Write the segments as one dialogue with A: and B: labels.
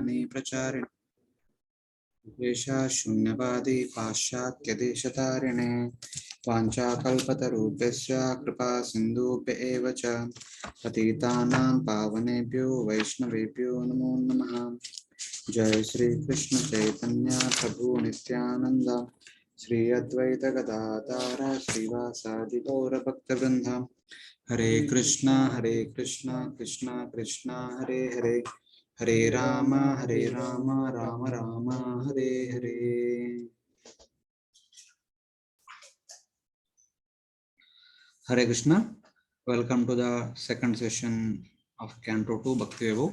A: ज्ञाने प्रचारिणे येषा शून्यवादी पाश्चात्यदेशतारिणे वाञ्छाकल्पतरुभ्यश्च कृपा सिन्धुभ्य एव च पतितानां पावनेभ्यो वैष्णवेभ्यो नमो नमः। जय श्री कृष्ण चैतन्य प्रभु नित्यानंद श्री अद्वैत गदाधर श्रीवासादि गौर भक्तवृंद। हरे कृष्णा कृष्णा कृष्णा हरे हरे, हरे Ram Ram Ram Hare Hare. Hare Krishna. Welcome to the second session of Canto 2 Bhakti Vaibhav.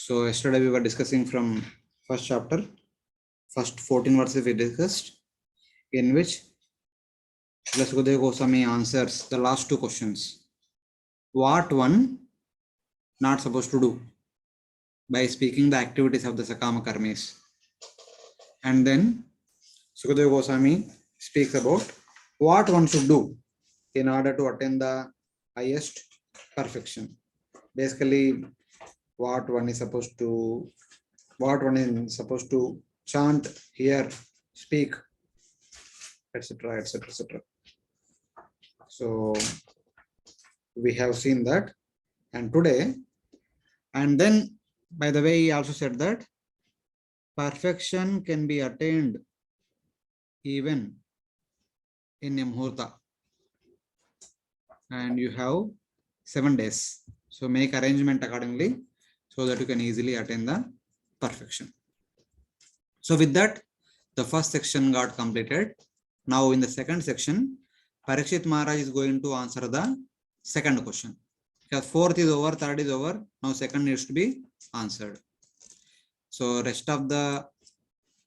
A: So yesterday we were discussing from first chapter, first 14 verses we discussed, in which Sukadeva Goswami answers the last two questions. What one not supposed to do by speaking the activities of the Sakama Karmis. And then Sukadeva Goswami speaks about what one should do in order to attain the highest perfection. Basically, what one is supposed to chant, hear, speak, etc., etc., etc. So we have seen that, and today, and then by the way, he also said that perfection can be attained even in a muhurta, and you have 7 days. So make arrangement accordingly so that you can easily attain the perfection. So with that, the first section got completed. Now in the second section, Parikshit Maharaj is going to answer the second question. Because fourth is over, third is over. Now second needs to be answered. So rest of the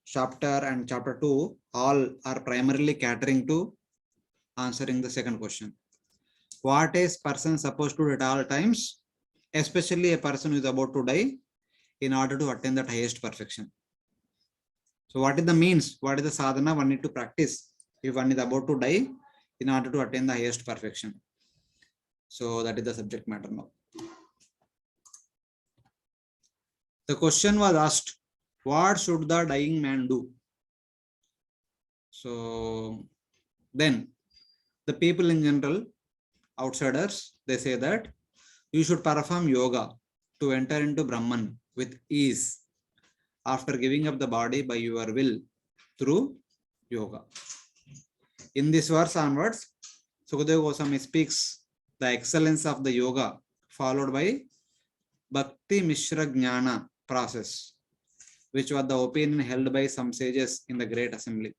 A: chapter and chapter 2 all are primarily catering to answering the second question. What is person supposed to do at all times, especially a person who is about to die, in order to attain that highest perfection? So what is the means? What is the sadhana one need to practice if one is about to die in order to attain the highest perfection? So that is the subject matter now. The question was asked, what should the dying man do? So then the people in general, outsiders, they say that you should perform yoga to enter into Brahman with ease after giving up the body by your will through yoga. In this verse onwards, Sukadeva Goswami speaks the excellence of the yoga followed by Bhakti Mishra Jnana process, which was the opinion held by some sages in the great assembly.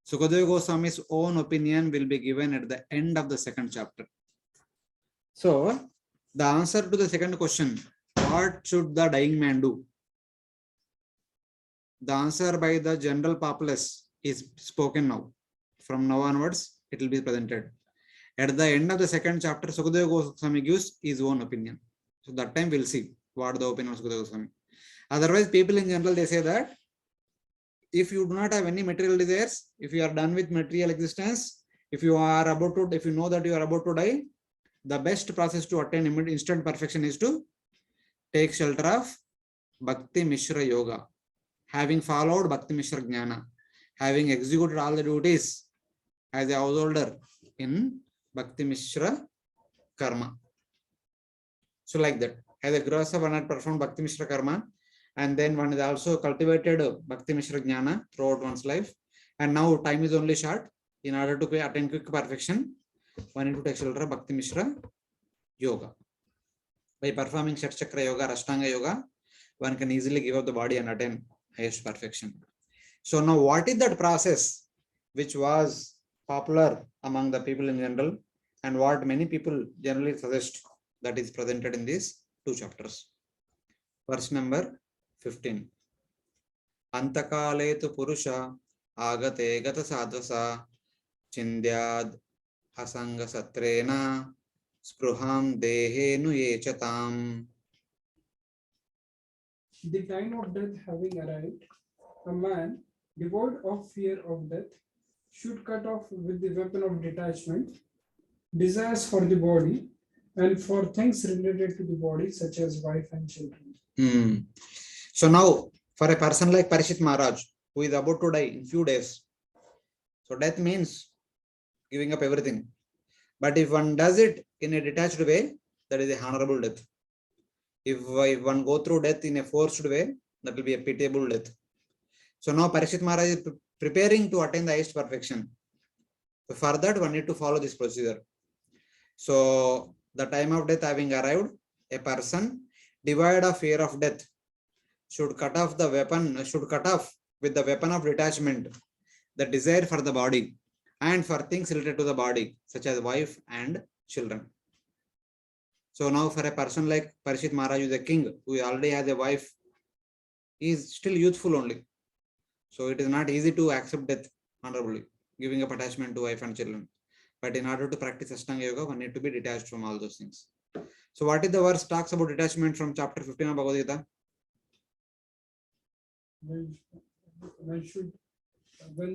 A: Sukadeva Goswami's own opinion will be given at the end of the second chapter. So the answer to the second question, what should the dying man do? The answer by the general populace is spoken now. From now onwards, it will be presented. At the end of the second chapter, Sukadeva Goswami gives his own opinion. So that time we'll see what the opinion of Sukadeva Goswami. Otherwise, people in general, they say that if you do not have any material desires, if you are done with material existence, if you know that you are about to die, the best process to attain instant perfection is to take shelter of Bhakti Mishra Yoga. Having followed Bhakti Mishra Jnana, having executed all the duties as a householder in Bhakti Mishra Karma. So like that, as a grasa, one had performed Bhakti Mishra Karma, and then one is also cultivated Bhakti Mishra Jnana throughout one's life. And now time is only short. In order to attain quick perfection, one need to take shelter of Bhakti Mishra Yoga. By performing Shat Chakra Yoga, Ashtanga Yoga, one can easily give up the body and attain highest perfection. So now what is that process which was popular among the people in general, and what many people generally suggest, that is presented in these two chapters. Verse number 15. Antakale tu purusha agate gata sadvasa chindyad asanga satrena spruham dehenu yechatam.
B: The time of death having arrived, a man devoid of fear of death should cut off with the weapon of detachment desires for the body and for things related to the body, such as wife and children.
A: So now, for a person like Parishit Maharaj, who is about to die in few days, so death means giving up everything. But if one does it in a detached way, that is a honorable death. If one go through death in a forced way, that will be a pitiable death. So now Parishit Maharaj is preparing to attain the highest perfection. So for that, one need to follow this procedure. So the time of death having arrived, a person devoid of fear of death should cut off with the weapon of detachment the desire for the body and for things related to the body, such as wife and children. So now for a person like Parishit Maharaj, who is a king, who already has a wife, he is still youthful only. So it is not easy to accept death honorably, giving up attachment to wife and children. But in order to practice Ashtanga Yoga, one need to be detached from all those things. So what is the verse talks about detachment from chapter 15 of Bhagavad Gita?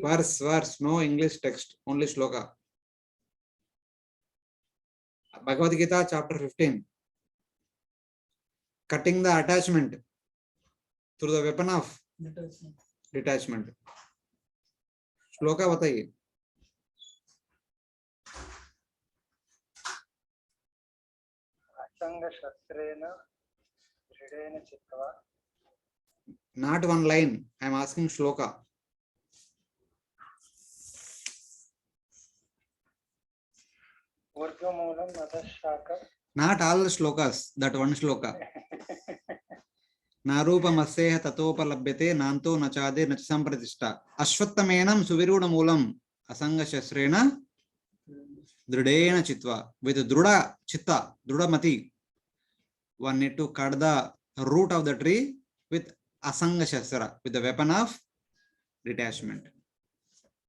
A: Verse, no English text, only shloka. Bhagavad Gita chapter 15. Cutting the attachment through the weapon of detachment. Shloka बताइए. Not one line. I am asking shloka. Not all the shlokas. That one shloka. Narupa masseha tatopalabhyate nanto nachade nachasampratishta ashwattamenam suviruda moolam asanga shasrena dridena chitva. With druda chitta, druda mati, one need to cut the root of the tree with asanga shastra, with the weapon of detachment.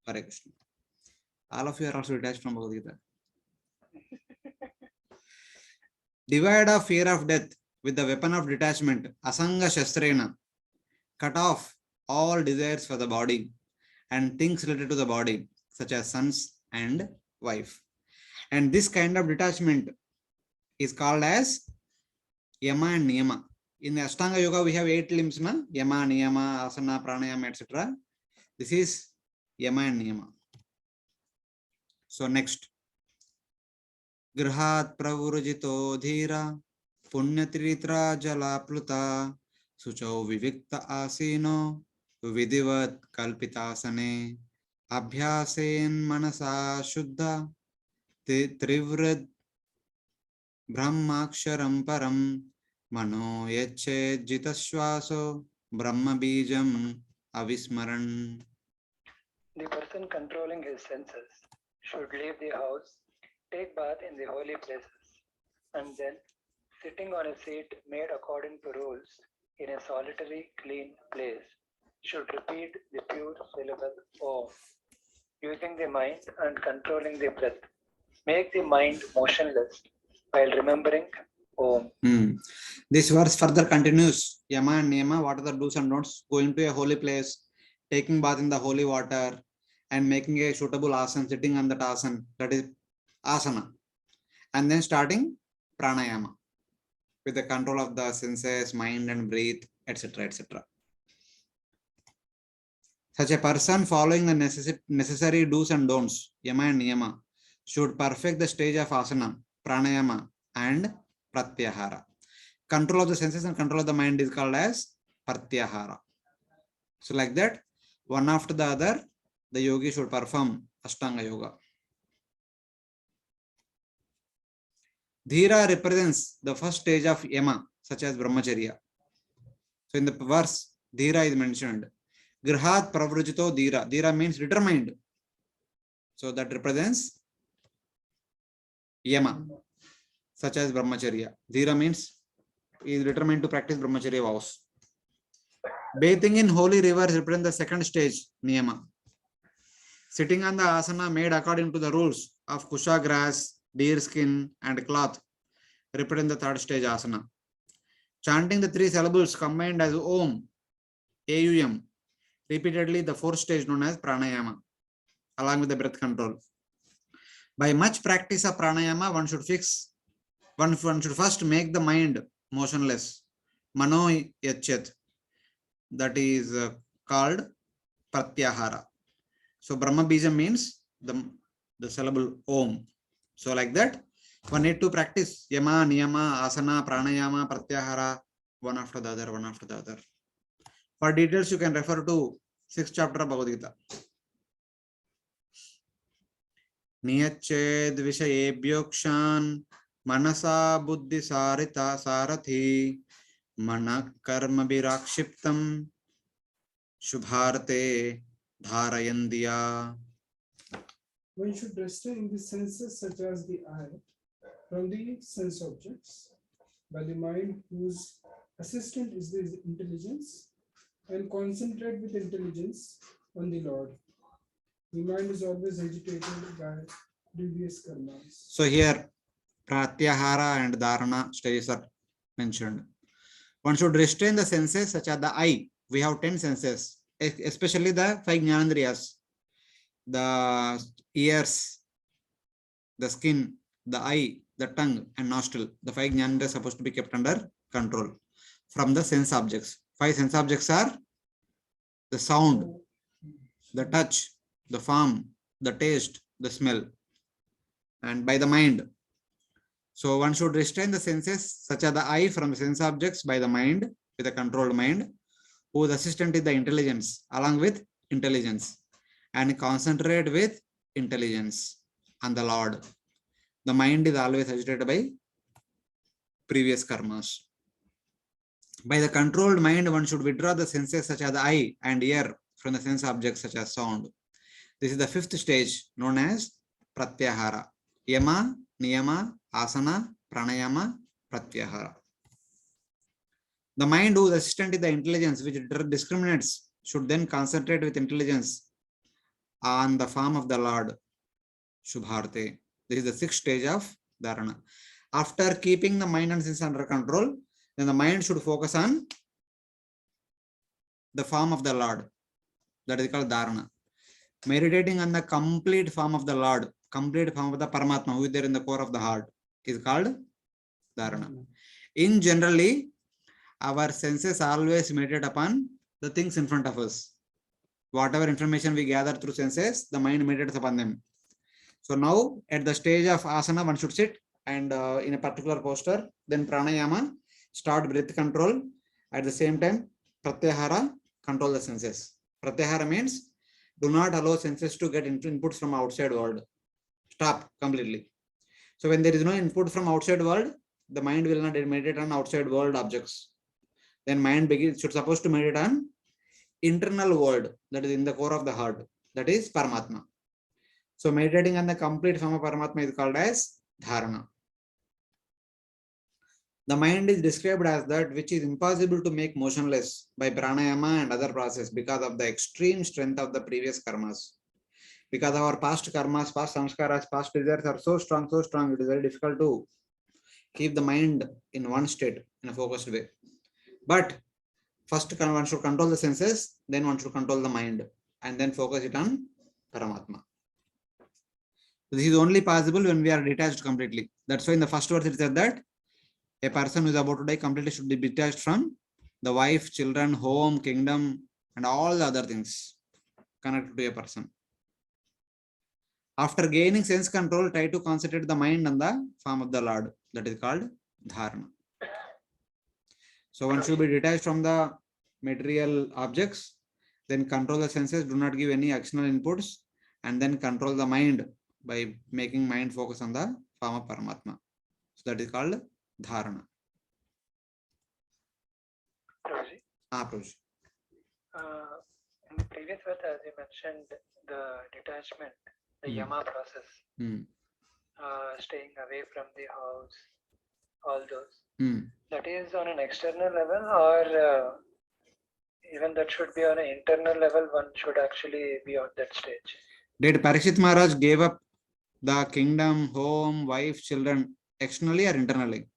A: Hare Krishna. All of you are also detached from Bhagavad Gita. Divide of fear of death with the weapon of detachment, asanga shastrena. Cut off all desires for the body and things related to the body, such as sons and wife. And this kind of detachment is called as yama and niyama. In the Ashtanga Yoga, we have 8 limbs, na? Yama, niyama, asana, pranayama, etc. This is yama and niyama. So next. Grihat pravurjito dhira punyatritra jalapluta suchau vivikta asino vidivat kalpitasane abhyasen manasa shuddha trivrad brahmaksharam param mano yache jitaswaso brahma bijam avismaran.
C: The person controlling his senses should leave the house, take bath in the holy places, and then, sitting on a seat made according to rules in a solitary, clean place, should repeat the pure syllable Om, using the mind and controlling the breath. Make the mind motionless while remembering Om.
A: This verse further continues. Yama and Niyama, what are the do's and don'ts? Going to a holy place, taking bath in the holy water, and making a suitable asana, sitting on that asana, that is asana. And then starting pranayama with the control of the senses, mind and breath, etc. etc. Such a person following the necessary do's and don'ts, yama and niyama, should perfect the stage of asana, pranayama and pratyahara. Control of the senses and control of the mind is called as pratyahara. So like that, one after the other, the yogi should perform Ashtanga Yoga. Dhira represents the first stage of yama, such as brahmacharya. So in the verse, dhira is mentioned. Grihat pravrujito dhira. Dhira means determined. So that represents yama, such as brahmacharya. Dhira means he is determined to practice brahmacharya vows. Bathing in holy rivers represents the second stage, niyama. Sitting on the asana made according to the rules of kusha grass, deer skin and cloth represent the third stage asana. Chanting the 3 syllables combined as Om, AUM, repeatedly the fourth stage known as pranayama, along with the breath control. By much practice of pranayama, one should first make the mind motionless, mano yachet, that is called pratyahara. So Brahma Bija means the syllable Om. So like that, one need to practice Yama, Niyama, Asana, Pranayama, Pratyahara, one after the other, one after the other. For details, you can refer to 6th chapter of Bhagavad Gita. Niyached Vishayebhyokshan Manasa Buddhi Sarita Sarathi Mana Karma Virakshiptam Shubharte Dharayandiya.
B: One should restrain in the senses such as the eye from the sense objects by the mind whose assistant is the intelligence, and concentrate with intelligence on the Lord. The mind is always agitated by previous karmas.
A: So here Pratyahara and Dharana stages are mentioned. One should restrain the senses such as the eye. We have 10 senses, especially the 5 Jnanendriyas. The ears, the skin, the eye, the tongue, and nostril. The 5 Jnanendriyas are supposed to be kept under control from the sense objects. 5 sense objects are the sound, the touch, the form, the taste, the smell, and by the mind. So one should restrain the senses such as the eye from the sense objects by the mind, with a controlled mind, whose assistant is the intelligence, along with intelligence, and concentrate with intelligence on the Lord. The mind is always agitated by previous karmas. By the controlled mind, one should withdraw the senses such as the eye and ear from the sense objects such as sound. This is the 5th stage known as Pratyahara. Yama, Niyama, Asana, Pranayama, Pratyahara. The mind whose assistant is the intelligence which discriminates should then concentrate with intelligence on the form of the Lord, Shubharte. This is the 6th stage of Dharana. After keeping the mind and senses under control, then the mind should focus on the form of the Lord. That is called Dharana. Meditating on the complete form of the Lord, complete form of the Paramatma, who is there in the core of the heart, is called Dharana. In generally, our senses always meditate upon the things in front of us. Whatever information we gather through senses, the mind meditates upon them. So now, at the stage of asana, one should sit and in a particular posture. Then pranayama, start breath control. At the same time, pratyahara, control the senses. Pratyahara means do not allow senses to get inputs from outside world. Stop completely. So when there is no input from outside world, the mind will not meditate on outside world objects. Then mind should supposed to meditate on internal world, that is in the core of the heart, that is Paramatma. So meditating on the complete form of Paramatma is called as Dharana. The mind is described as that which is impossible to make motionless by pranayama and other process because of the extreme strength of the previous karmas. Because our past karmas, past samskaras, past desires are so strong, it is very difficult to keep the mind in one state in a focused way. But first one should control the senses, then one should control the mind, and then focus it on Paramatma. This is only possible when we are detached completely. That's why in the first verse it said that a person who is about to die completely should be detached from the wife, children, home, kingdom, and all the other things connected to a person. After gaining sense control, try to concentrate the mind on the form of the Lord. That is called Dharana. So one should be detached from the material objects, then control the senses, do not give any external inputs, and then control the mind by making mind focus on the form of Paramatma. So that is called Dharana.
C: Prabhuji,
A: Prabhuji.
C: in the previous verse, as you mentioned, the detachment, the yama process, staying away from the house, all those. That is on an external level, or even that should be on an internal level, one should actually be on that stage.
A: Did Parikshit Maharaj gave up the kingdom, home, wife, children externally or internally?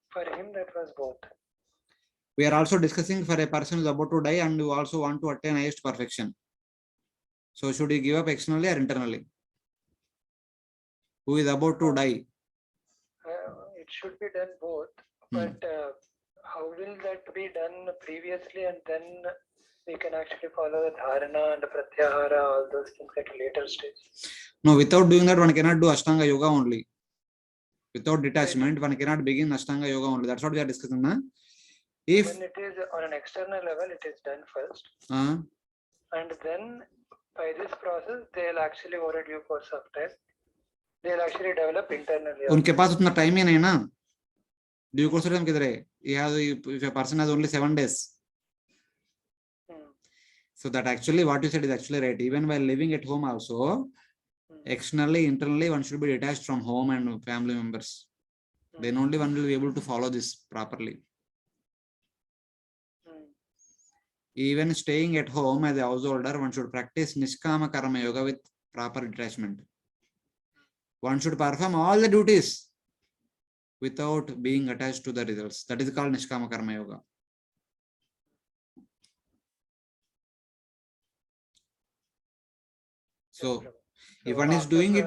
C: For him, that was both.
A: We are also discussing for a person who is about to die and who also want to attain highest perfection. So should he give up externally or internally? Who is about to die?
C: It should be done both, but how will that be done previously, and then we can actually follow the dharana and the pratyahara, all those things at a later stage?
A: No, without doing that, one cannot do Ashtanga Yoga only. Without detachment, one cannot begin Ashtanga Yoga only. That's what we are discussing. Na? If
C: when it is on an external level, it is done first, and then by this process, they'll actually, over a due course of time, they'll actually develop internally.
A: उनके पास उतना time ही नहीं ना. Due course of time किधर है? If a person has only 7 days. So that actually what you said is actually right. Even while living at home also, externally, internally, one should be detached from home and family members. Then only one will be able to follow this properly. Even staying at home as a householder, one should practice Nishkama Karma Yoga with proper detachment. One should perform all the duties without being attached to the results. That is called Nishkama Karma Yoga. So if one is doing it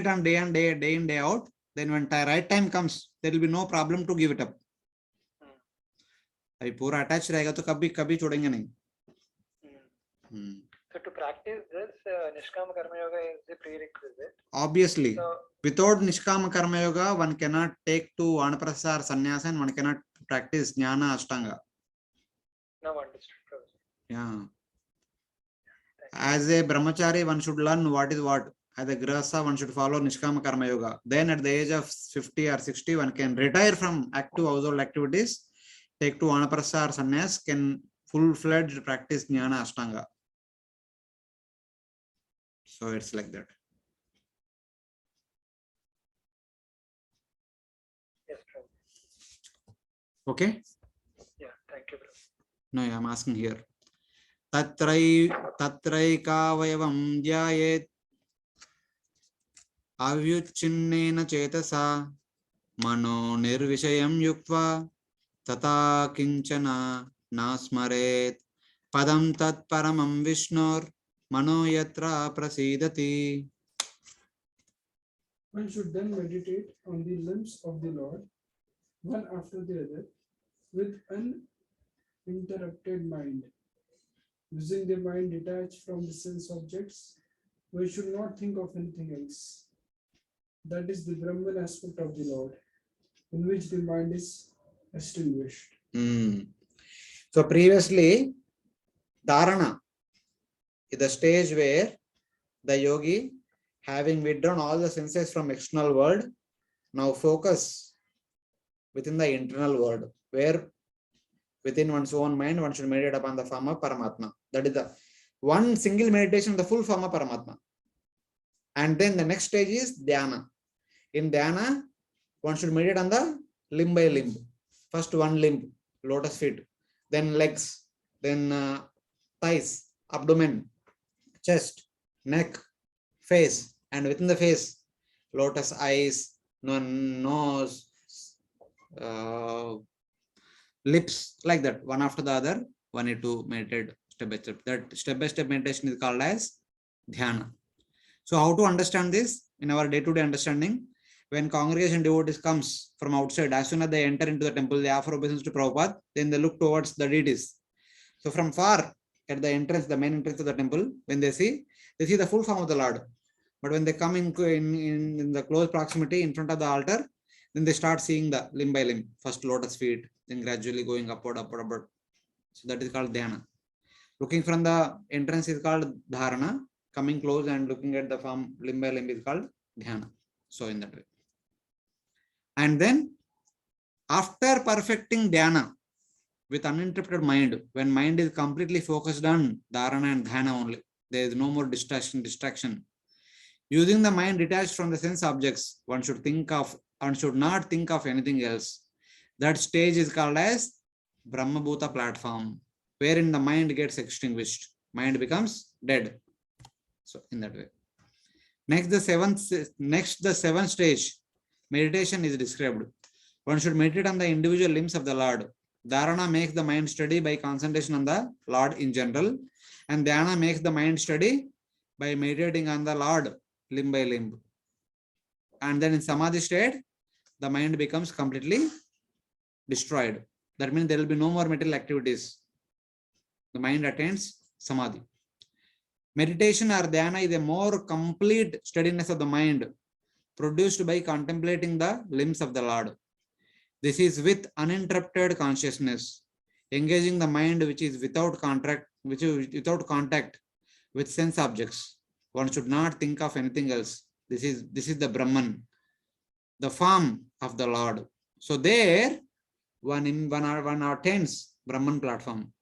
A: on day in, day out, then when the right time comes, there will be no problem to give it up. अभी पूरा attach रहेगा तो कभी छोड़ेंगे नहीं.
C: So to practice this, Nishkama Karma Yoga is the prerequisite.
A: Obviously, without Nishkama Karma Yoga, one cannot take to Vanaprastha or Sannyasa, and one cannot practice Jnana Ashtanga.
C: Now understood.
A: Yeah. As a brahmachari, one should learn what is what. As a grihastha, one should follow Nishkama Karma Yoga. Then at the age of 50 or 60, one can retire from active household activities, take to Vanaprastha or Sannyas, can full-fledged practice Jnana Ashtanga. So it's like that.
C: Yes, bro.
A: Okay?
C: Yeah, thank you, bro.
A: No, I'm asking here. Tatraikavayavam dhyayet avyuchinnena chetasa mano nirvishayam yuktva tata kinchana nasmaret padam tat paramam vishnur mano yatra prasidati.
B: One should then meditate on the limbs of the Lord, one after the other, with uninterrupted mind. Using the mind detached from the sense objects, we should not think of anything else. That is the Brahman aspect of the Lord, in which the mind is extinguished.
A: So previously, Dharana is the stage where the yogi, having withdrawn all the senses from external world, now focus within the internal world, where within one's own mind, one should meditate upon the form of Paramatma. That is the one single meditation, the full form of Paramatma. And then the next stage is Dhyana. In Dhyana, one should meditate on the limb by limb. First one limb, lotus feet, then legs, then thighs, abdomen, chest, neck, face, and within the face, lotus eyes, nose, lips, like that, one after the other. One need to meditate step by step. That step by step meditation is called as Dhyana. So how to understand this in our day-to-day understanding? When congregation devotees comes from outside, as soon as they enter into the temple, they offer obeisance to Prabhupada, then they look towards the deities. So from far, at the entrance, the main entrance of the temple, when they see the full form of the Lord. But when they come in the close proximity in front of the altar, then they start seeing the limb by limb. First lotus feet, then gradually going upward. So that is called Dhyana. Looking from the entrance is called Dharana. Coming close and looking at the form limb by limb is called Dhyana. So in that way. And then after perfecting Dhyana with uninterrupted mind, when mind is completely focused on Dharana and Dhyana only, there is no more distraction. Using the mind detached from the sense objects, one should not think of anything else. That stage is called as Brahma Bhuta platform, wherein the mind gets extinguished. Mind becomes dead. So in that way. Next, the seventh stage, meditation is described. One should meditate on the individual limbs of the Lord. Dharana makes the mind steady by concentration on the Lord in general, and Dhyana makes the mind steady by meditating on the Lord limb by limb. And then in Samadhi state, the mind becomes completely destroyed. That means there will be no more material activities. The mind attains samadhi. Meditation or dhyana is a more complete steadiness of the mind produced by contemplating the limbs of the Lord. This is with uninterrupted consciousness, engaging the mind which is without contact with sense objects. One should not think of anything else. This is the Brahman, the form of the Lord. So there, one attains Brahman platform.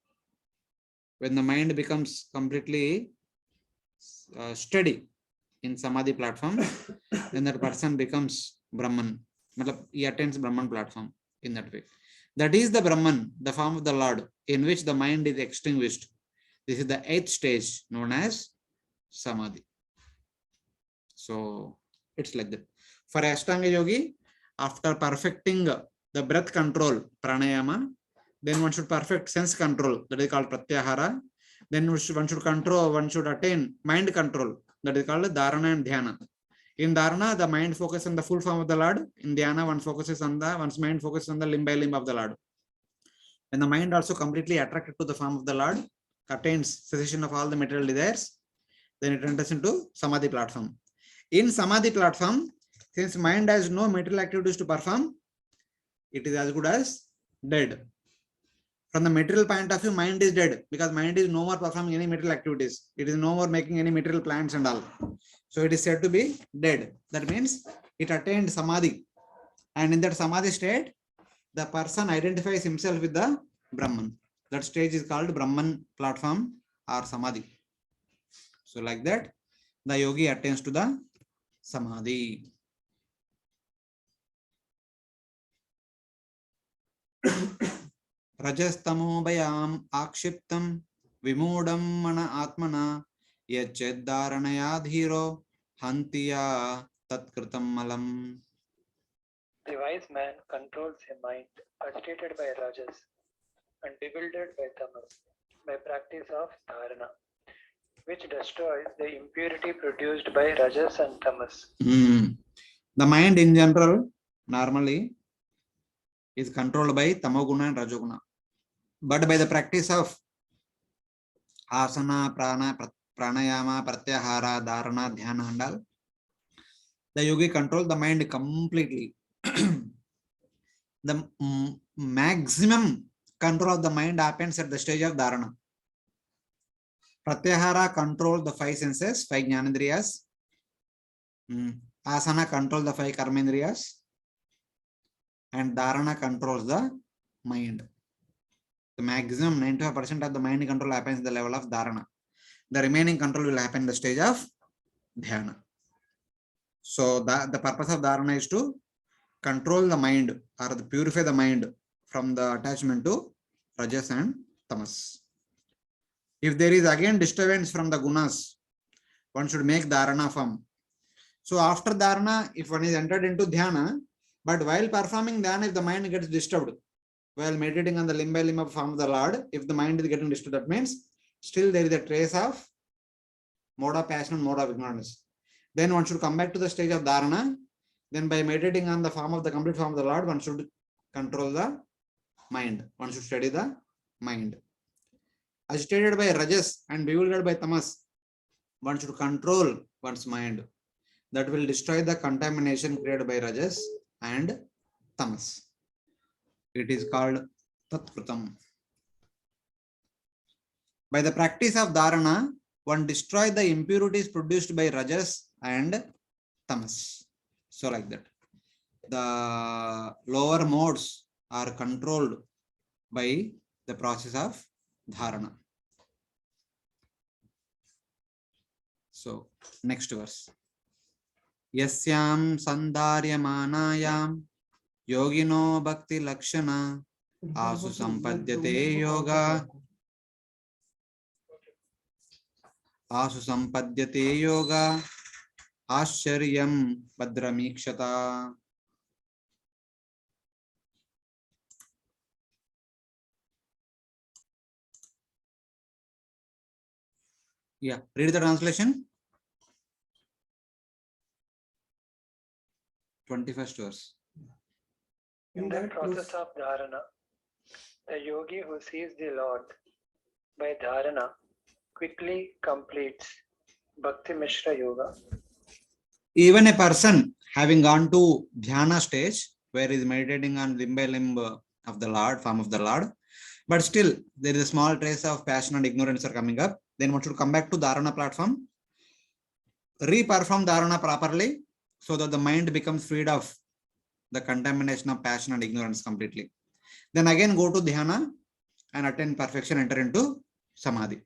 A: When the mind becomes completely steady in samadhi platform, then that person becomes Brahman. He attains Brahman platform in that way. That is the Brahman, the form of the Lord, in which the mind is extinguished. This is the 8th stage known as samadhi. So it's like that. For Ashtanga Yogi, after perfecting the breath control, pranayama, then one should perfect sense control, that is called pratyahara. Then one should attain mind control, that is called dharana and dhyana. In dharana, the mind focuses on the full form of the Lord. In dhyana, one's mind focuses on the limb by limb of the Lord. When the mind also completely attracted to the form of the Lord, attains cessation of all the material desires, then it enters into samadhi platform. In samadhi platform, since mind has no material activities to perform, it is as good as dead. From the material point of view, mind is dead because mind is no more performing any material activities. It is no more making any material plans and all. So it is said to be dead. That means it attained samadhi. And in that samadhi state, the person identifies himself with the Brahman. That stage is called Brahman platform or samadhi. So like that, the yogi attains to the samadhi. Rajastamo bayam akshiptam vimudam mana atmana yacchedaranaya dhiro hantiya tatkritam malam.
C: The wise man controls a mind agitated by rajas and bewildered by tamas by practice of dharana, which destroys the impurity produced by rajas and tamas.
A: The mind in general normally is controlled by tamoguna and rajoguna. But by the practice of asana, pranayama, pratyahara, dharana, dhyana and all, the yogi controls the mind completely. The maximum control of the mind happens at the stage of dharana. Pratyahara controls the 5 senses, 5 jnanendriyas. Asana controls the 5 karmendriyas. And dharana controls the mind. The maximum 95% of the mind control happens at the level of dharana. The remaining control will happen in the stage of dhyana. So the purpose of dharana is to control the mind or purify the mind from the attachment to rajas and tamas. If there is again disturbance from the gunas, one should make dharana form. So after dharana, if one is entered into dhyana, but while performing dhyana, if the mind gets disturbed, while meditating on the limb by limb of form of the Lord, if the mind is getting disturbed, that means still there is a trace of mode of passion and mode of ignorance. Then one should come back to the stage of dharana. Then by meditating on the complete form of the Lord, one should control the mind. One should study the mind. Agitated by rajas and bewildered by tamas, one should control one's mind. That will destroy the contamination created by rajas and tamas. It is called tatkritam. By the practice of dharana, one destroys the impurities produced by rajas and tamas. So like that. The lower modes are controlled by the process of dharana. So next verse. Yasyam sandaryamanayam yogino bhakti lakshana asu sampadhyate yoga asharyam badramikshata. Yeah, read the translation. 21st verse.
C: In that process of dharana, The yogi who sees the Lord by dharana quickly completes Bhakti Mishra Yoga.
A: Even a person having gone to dhyana stage, where he is meditating on limb by limb of the Lord, form of the Lord, but still there is a small trace of passion and ignorance are coming up, then one should come back to dharana platform, re-perform dharana properly, so that the mind becomes freed of the contamination of passion and ignorance completely. Then again go to dhyana and attain perfection, enter into samadhi.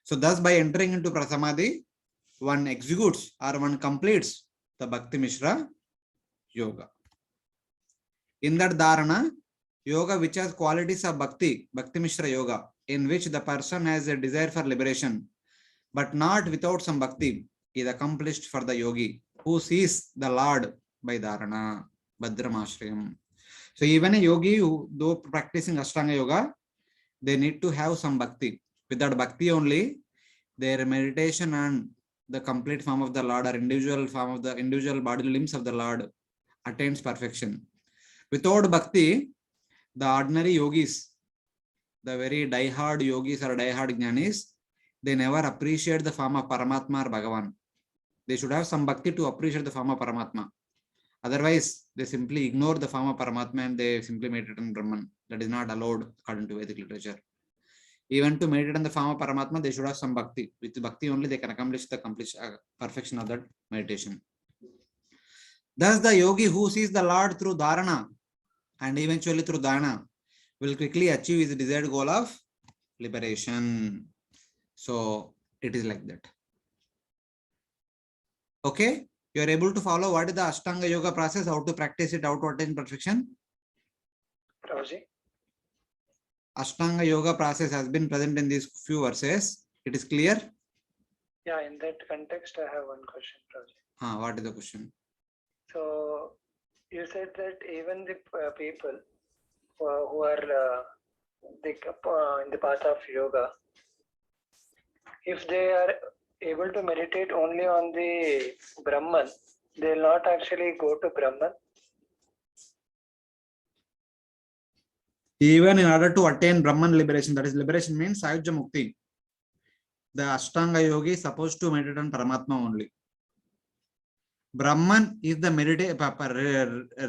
A: So thus by entering into samadhi, one executes or one completes the Bhakti Mishra Yoga. In that dharana, yoga which has qualities of Bhakti, Bhakti Mishra Yoga, in which the person has a desire for liberation, but not without some Bhakti, is accomplished for the yogi who sees the Lord by dharana, Bhadramashrayam. So even a yogi who, though practicing Ashtanga Yoga, they need to have some Bhakti. Without Bhakti only, their meditation and the complete form of the Lord or individual form of the individual bodily limbs of the Lord attains perfection. Without Bhakti, the ordinary yogis, the very die-hard yogis or die-hard jnanis, they never appreciate the form of Paramatma or Bhagavan. They should have some Bhakti to appreciate the form of Paramatma. Otherwise, they simply ignore the form of Paramatma and they simply meditate on Brahman. That is not allowed according to Vedic literature. Even to meditate on the form of Paramatma, they should have some Bhakti. With Bhakti only, they can accomplish the perfection of that meditation. Thus, the yogi who sees the Lord through dharana and eventually through dhyana will quickly achieve his desired goal of liberation. So, it is like that. Okay? You are able to follow what is the Ashtanga Yoga process, how to practice it, how to attain perfection?
C: Prabhuji?
A: Ashtanga Yoga process has been present in these few verses. It is clear?
C: Yeah, in that context, I have one question, Prabhuji.
A: What is the question?
C: So, you said that even the people who are in the path of yoga, if they are able to meditate only on the Brahman, they will not actually go to Brahman.
A: Even in order to attain Brahman liberation, that is liberation means Sayujya Mukti, the Ashtanga Yogi is supposed to meditate on Paramatma only. Brahman is the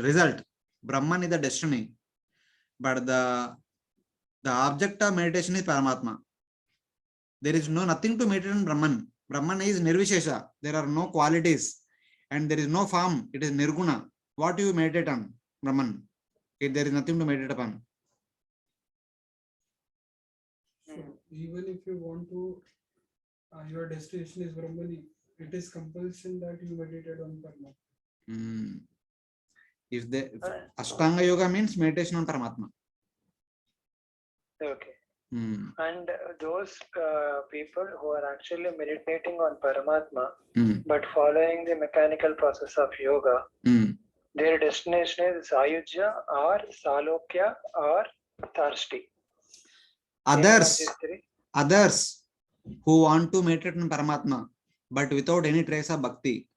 A: result. Brahman is the destiny. But the object of meditation is Paramatma. There is nothing to meditate on Brahman. Brahman is Nirvishesha. There are no qualities and there is no form. It is Nirguna. What do you meditate on? Brahman. There is nothing to meditate upon.
B: So even if you want to, your destination is Brahman, it is compulsion that you meditate on Paramatma.
A: If the Ashtanga Yoga means meditation on Paramatma.
C: Okay. And those people who are actually meditating on Paramatma, but following the mechanical process of yoga, their destination is Ayujya or Salokya or Thirsty.
A: Others who want to meditate on Paramatma, but without any trace of bhakti,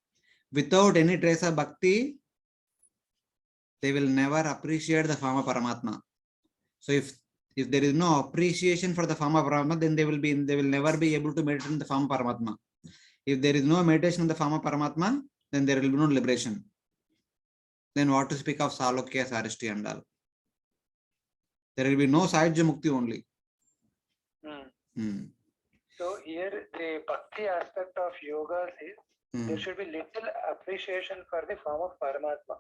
A: they will never appreciate the form of Paramatma. So if there is no appreciation for the form of Paramatma, then they will never be able to meditate on the form of Paramatma. If there is no meditation on the form of Paramatma, then there will be no liberation. Then what to speak of Salokya, Sarishti and all? There will be no Sayajya Mukti only.
C: So here the Bhakti aspect of yoga is there should be little appreciation for the form of Paramatma.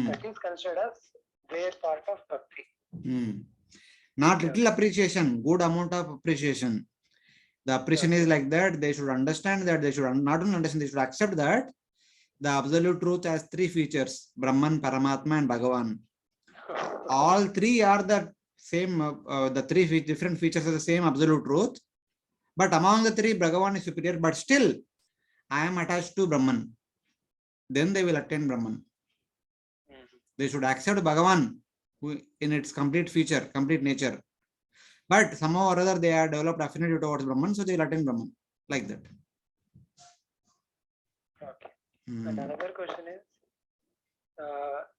C: That is considered as their part of Bhakti.
A: Not little appreciation, good amount of appreciation. The appreciation is like that. They should understand that. They should not only understand, they should accept that the absolute truth has three features: Brahman, Paramatma, and Bhagavan. All three are the same. The three different features are the same absolute truth. But among the three, Bhagavan is superior. But still, I am attached to Brahman. Then they will attain Brahman. They should accept Bhagavan in its complete feature, complete nature. But somehow or other, they are developed affinity towards Brahman, so they will attain Brahman. Like that.
C: Okay. And another question is,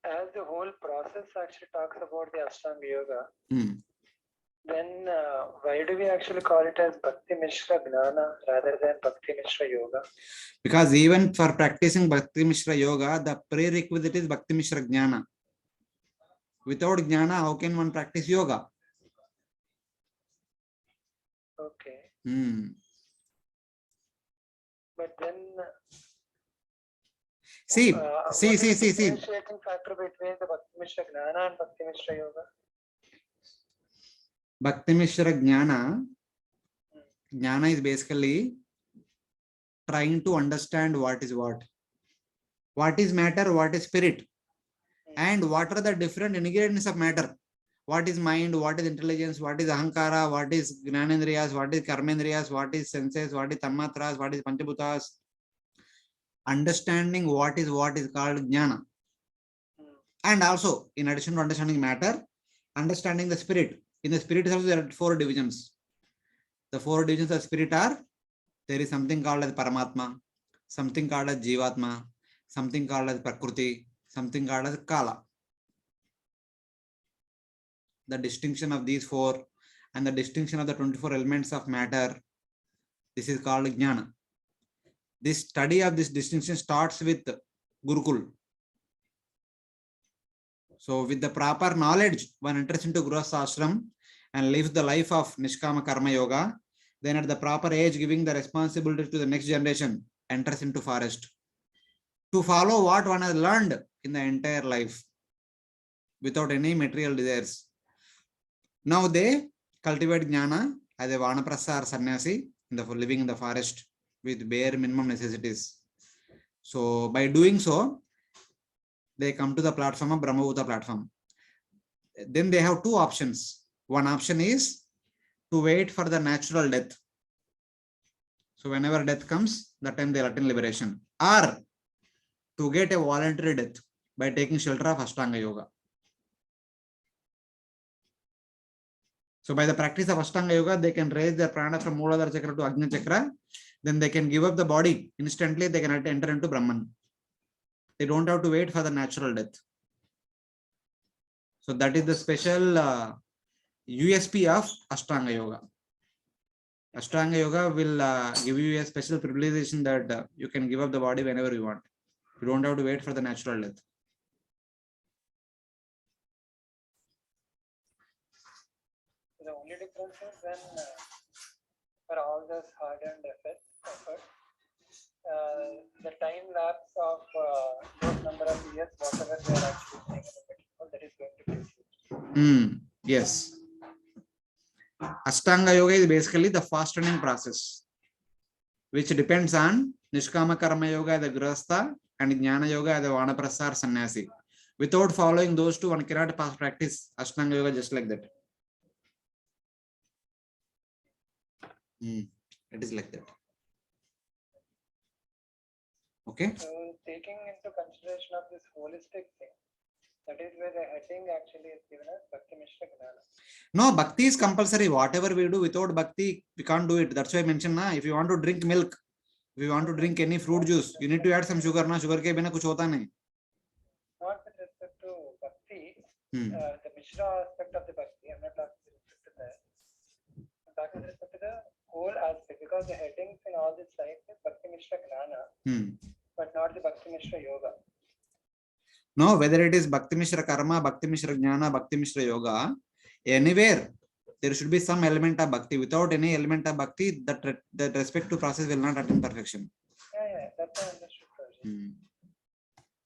C: as the whole process actually talks about the Ashtanga Yoga, Then why do we actually call it as Bhakti Mishra Gnana rather than Bhakti Mishra Yoga?
A: Because even for practicing Bhakti Mishra Yoga, the prerequisite is Bhakti Mishra Jnana. Without Jnana, how can one practice yoga?
C: Okay. But then
A: See.
C: what is the differentiating factor between the Bhakti Mishra Gnana and Bhakti Mishra Yoga?
A: Bhakti Mishra Jnana is basically trying to understand what is matter, what is spirit, and what are the different ingredients of matter. What is mind, what is intelligence, what is ahankara, what is gnanendriyas, what is karmendriyas, what is senses, what is tanmatras, what is panchabhutas. Understanding what is called jnana. And also, in addition to understanding matter, understanding the spirit. In the spirit also there are 4 divisions. The 4 divisions of spirit are, there is something called as Paramatma, something called as Jivatma, something called as Prakriti, something called as Kala. The distinction of these 4 and the distinction of the 24 elements of matter, this is called Jnana. This study of this distinction starts with Gurukul. So with the proper knowledge, one enters into Grihastha ashram and lives the life of Nishkama Karma Yoga. Then at the proper age, giving the responsibility to the next generation, enters into forest to follow what one has learned in the entire life without any material desires. Now they cultivate jnana as a vanaprastha or sannyasi living in the forest with bare minimum necessities. So by doing so, they come to the platform of Brahmabhuta platform. Then they have 2 options. One option is to wait for the natural death. So whenever death comes, that time they will attain liberation. Or to get a voluntary death by taking shelter of Ashtanga Yoga. So by the practice of Ashtanga Yoga, they can raise their prana from Mooladhara Chakra to Agni Chakra. Then they can give up the body. Instantly, they can enter into Brahman. They don't have to wait for the natural death. So that is the special USP of Ashtanga Yoga. Ashtanga Yoga will give you a special privilegation that you can give up the body whenever you want. You don't have to wait for the natural death.
C: The only difference is when for all this hard-earned effort, the time lapse of those number of years, whatever they are actually saying in the medical, that is going to be used.
A: Yes. Ashtanga Yoga is basically the fast running process, which depends on Nishkama Karma Yoga, the Grihastha, and Jnana Yoga, the Vanaprastha or Sannyasi. Without following those 2, one cannot practice Ashtanga Yoga just like that. It is like that. Okay.
C: So taking into consideration of this holistic thing, that is where the heading actually is given as Bhakti Mishra Gnana.
A: No, Bhakti is compulsory. Whatever we do without Bhakti, we can't do it. That's why I mentioned, if you want to drink milk, if you want to drink any fruit juice, you need to add some sugar. Sugar ke bina kuch hota nahi.
C: Not with respect to Bhakti, the Mishra aspect of the Bhakti, I'm not talking with respect to that. I'm talking with respect to the whole aspect, because the headings in all these sites is Bhakti Mishra Gnana, but not the Bhakti Mishra Yoga.
A: No, whether it is Bhakti Mishra Karma, Bhakti Mishra Jnana, Bhakti Mishra Yoga, anywhere there should be some element of Bhakti. Without any element of Bhakti, that respective process will not attain perfection.
C: Yeah, that's what I understood.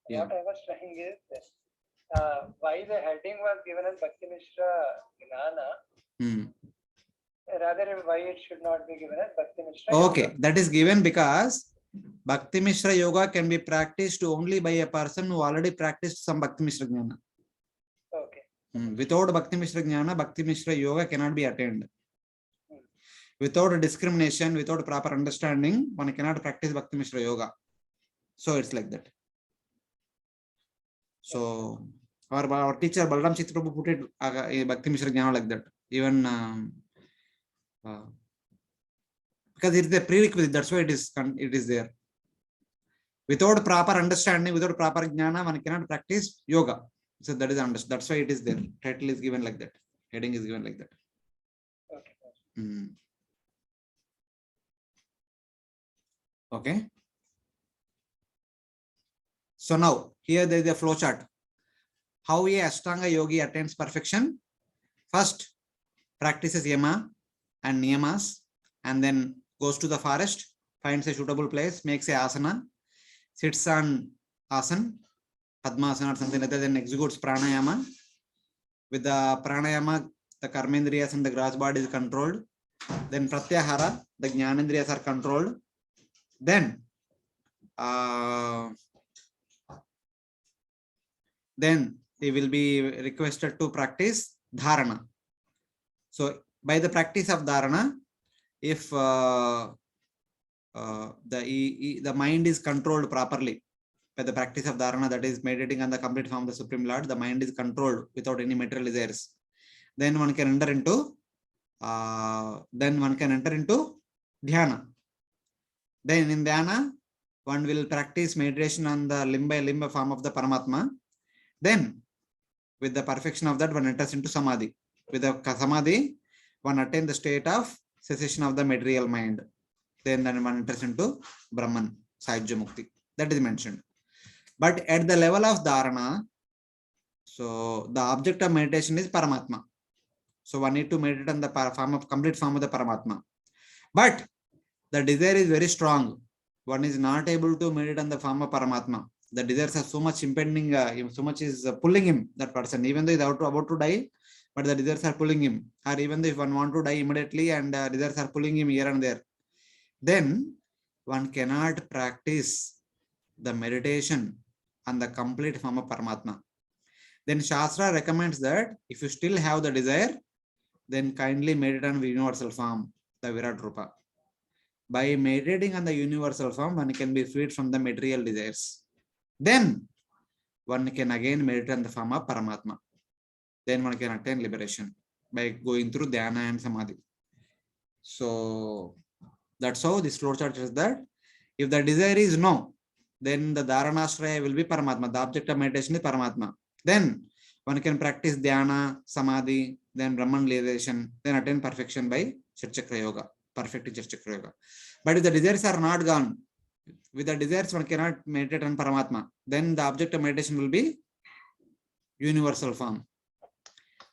A: Yeah.
C: What I was trying is why the heading was given as Bhakti Mishra Gnana, rather why it should not be given as Bhakti Mishra
A: Okay,
C: Yoga.
A: that is given because Bhakti Mishra Yoga can be practiced only by a person who already practiced some Bhakti Mishra Jnana.
C: Okay.
A: Without Bhakti Mishra Jnana, Bhakti Mishra Yoga cannot be attained. Without discrimination, without proper understanding, one cannot practice Bhakti Mishra Yoga. So it's like that. So our teacher Balram Chitra Prabhu put it Bhakti Mishra Jnana like that. Even because it is a prerequisite, that's why it is there. Without proper understanding, without proper jnana, one cannot practice yoga. So that is understood. That's why it is there. Title is given like that. Heading is given like that. Okay. So now here there is a flow chart. How a Ashtanga yogi attains perfection? First, practices yama and niyamas, and then goes to the forest, finds a suitable place, makes a asana, sits on asana, padmasana or something like that, then executes pranayama. With the pranayama, the karmendriyas and the gross body is controlled. Then pratyahara, the jnanendriyas are controlled. Then they will be requested to practice dharana. So by the practice of dharana, if the mind is controlled properly, by the practice of dharana, that is meditating on the complete form of the Supreme Lord, the mind is controlled without any material desires. Then one can enter into dhyana. Then in dhyana, one will practice meditation on the limb by limb form of the Paramatma. Then with the perfection of that, one enters into samadhi. With the samadhi, one attains the state of cessation of the material mind. Then one enters into Brahman, Sahajya Mukti. That is mentioned. But at the level of dharana, so the object of meditation is Paramatma. So one need to meditate on the complete form of the Paramatma. But the desire is very strong. One is not able to meditate on the form of Paramatma. The desires are so much impending, so much is pulling him, that person, even though he is about to die, but the desires are pulling him. Or even though if one want to die immediately and desires are pulling him here and there, then one cannot practice the meditation on the complete form of Paramatma. Then Shastra recommends that if you still have the desire, then kindly meditate on the universal form, the Virat-rupa. By meditating on the universal form, one can be freed from the material desires. Then one can again meditate on the form of Paramatma. Then one can attain liberation by going through dhyana and samadhi. So that's how this flowchart says that if the desire is no, then the Dharanasraya will be Paramatma. The object of meditation is Paramatma. Then one can practice dhyana, samadhi, then Brahman realization, then attain perfection by Chakra Yoga, perfect Chakra Yoga. But if the desires are not gone, with the desires one cannot meditate on Paramatma, then the object of meditation will be universal form.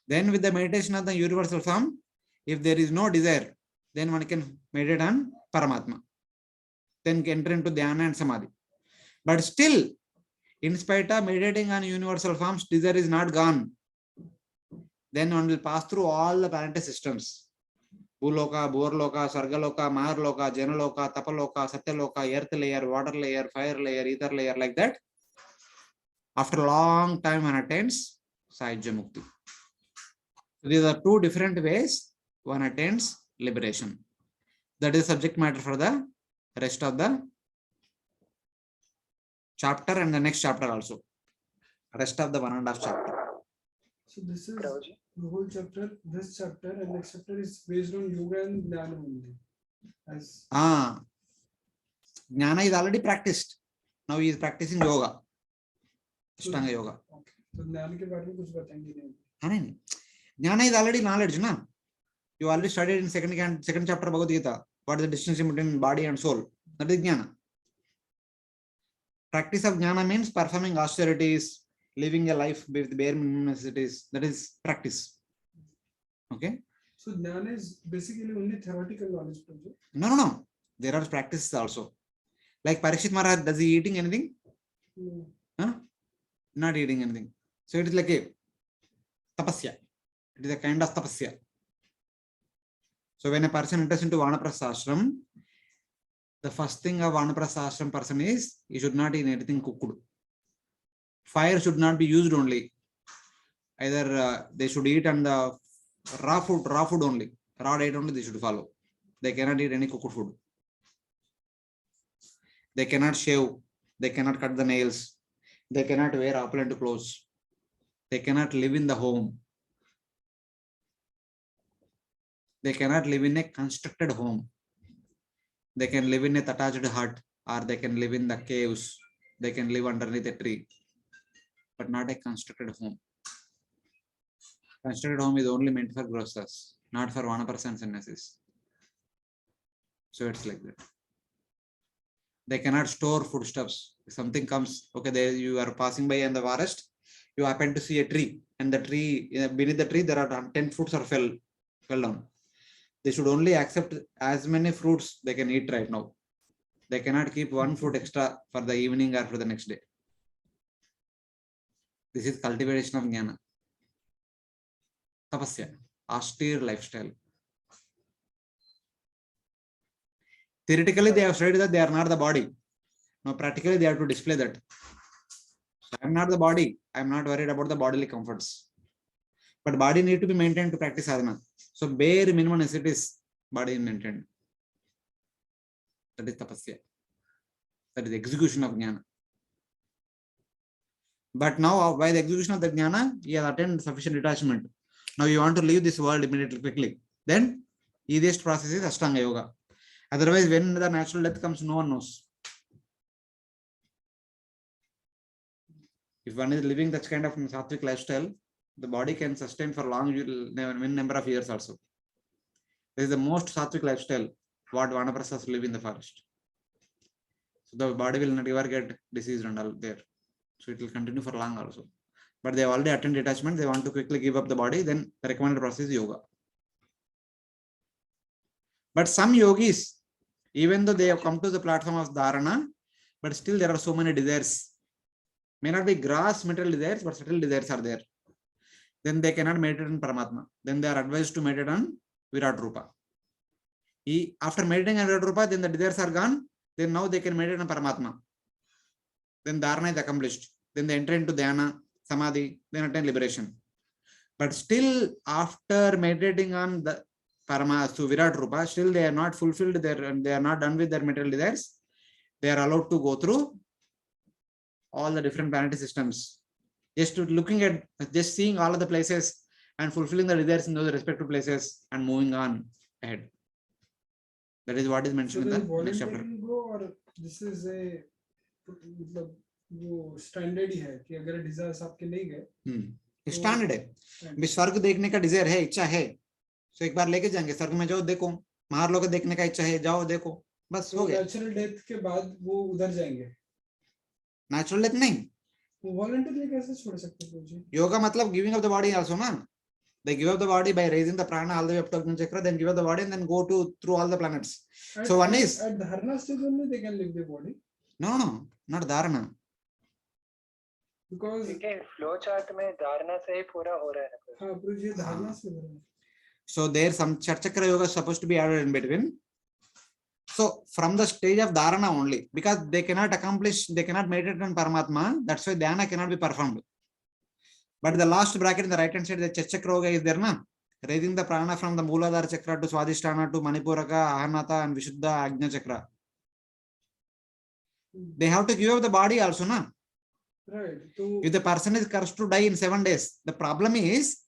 A: Then with the meditation of the universal form, if there is no desire, then one can meditate on Paramatma. Then enter into dhyana and samadhi. But still, in spite of meditating on universal forms, desire is not gone. Then one will pass through all the planetary systems. Bhuloka, Bhurloka, Sargaloka, Maharloka, Janaloka, Tapaloka, Satyaloka, earth layer, water layer, fire layer, ether layer, like that. After a long time, one attains Sahajya Mukti. So these are two different ways one attains liberation. That is subject matter for the rest of the chapter and the next chapter also. Rest of the 1.5 chapter.
B: So this is the whole chapter. This chapter and next chapter is based on yoga and jnana only. As
A: jnana is already practiced. Now he is practicing yoga. Ashtanga yoga.
B: Okay. So jnana के बारे में कुछ बताएंगे नहीं?
A: नहीं. Jnana is already knowledge, na? You already studied in second chapter Bhagavad Gita. What is the distinction between body and soul? That is jnana. Practice of jnana means performing austerities, living a life with bare minimum necessities. That is practice. Okay.
B: So jnana is basically only theoretical knowledge.
A: No. There are practices also. Like Parikshit Maharaj, does he eating anything?
B: No.
A: Huh? Not eating anything. So it is like a tapasya. It is a kind of tapasya. So when a person enters into Vanaprastha ashram, the first thing of Vanaprastha ashram person is he should not eat anything cooked. Fire should not be used only. Either they should eat on the raw food only. Raw diet only they should follow. They cannot eat any cooked food. They cannot shave. They cannot cut the nails. They cannot wear opulent clothes. They cannot live in the home. They cannot live in a constructed home. They can live in a thatched hut, or they can live in the caves. They can live underneath a tree, but not a constructed home. Constructed home is only meant for grocers. not for Vanaprastha and sannyasis. So it's like that. They cannot store foodstuffs. If something comes, okay, there you are passing by in the forest, you happen to see a tree, and the tree, beneath the tree, there are 10 fruits are fell down. They should only accept as many fruits they can eat right now. They cannot keep one fruit extra for the evening or for the next day. This is cultivation of jnana. Tapasya, austere lifestyle. Theoretically, they have studied that they are not the body. Now, practically, they have to display that. So, I am not the body. I am not worried about the bodily comforts. But body need to be maintained to practice sadhana. So, bare minimum necessities, body is maintained. That is tapasya. That is execution of jnana. But now, by the execution of the jnana, you have attained sufficient detachment. Now, you want to leave this world immediately, quickly. Then, easiest process is Ashtanga Yoga. Otherwise, when the natural death comes, no one knows. If one is living that kind of sattvic lifestyle, the body can sustain for long number of years also. This is the most sattvic lifestyle what Vanaprasthas live in the forest. So the body will not ever get diseased and all there. So it will continue for long also. But they have already attained detachment. They want to quickly give up the body. Then the recommended process is yoga. But some yogis, even though they have come to the platform of dharana, but still there are so many desires. May not be gross material desires, but subtle desires are there. Then they cannot meditate on Paramatma. Then they are advised to meditate on Virat-rupa. After meditating on Virat-rupa, then the desires are gone. Then now they can meditate on Paramatma. Then dharana is accomplished. Then they enter into dhyana, samadhi, then attain liberation. But still, after meditating on the Paramatma, Virat-rupa, still they are not fulfilled they are not done with their material desires. They are allowed to go through all the different planetary systems. Just looking at, just seeing all of the places and fulfilling the desires in those respective places and moving on ahead. That is what is mentioned in the next chapter.
B: Or this is a standard ही है कि अगर desires आपके नहीं गए
A: standard है स्वर्ग देखने का डिजायर है इच्छा है तो एक बार लेके जाएंगे स्वर्ग में जाओ देखो महार लोग देखने का इच्छा है जाओ देखो बस हो गया
B: नेचुरल डेथ के बाद वो उधर जाएंगे
A: नेचुरल डेथ नहीं
B: वो वॉलंटरली कैसे छोड़ सकते हैं जी
A: योगा मतलब giving up the body also ना they give up the body by raising the prana all the way up to Agni chakra then give up the body and then go to through all the planets so one is
B: at dharana stage only they can leave the body
A: no not dharana
B: because
C: देखिए flowchart में धारणा से ही पूरा हो रहा है
B: हाँ पर ये धारणा से हो रहा है
A: so there some chakra yoga is supposed to be added in between so from the stage of dharana only because they cannot meditate on Paramatma that's why dhyana cannot be performed. But the last bracket in the right hand side, the chakra yoga is there, na? Raising the prana from the Mooladhara chakra to Swadhisthana to Manipuraka, Ahanata and Vishuddha Ajna chakra. They have to give up the body also, na?
B: Right.
A: If the person is cursed to die in 7 days, the problem is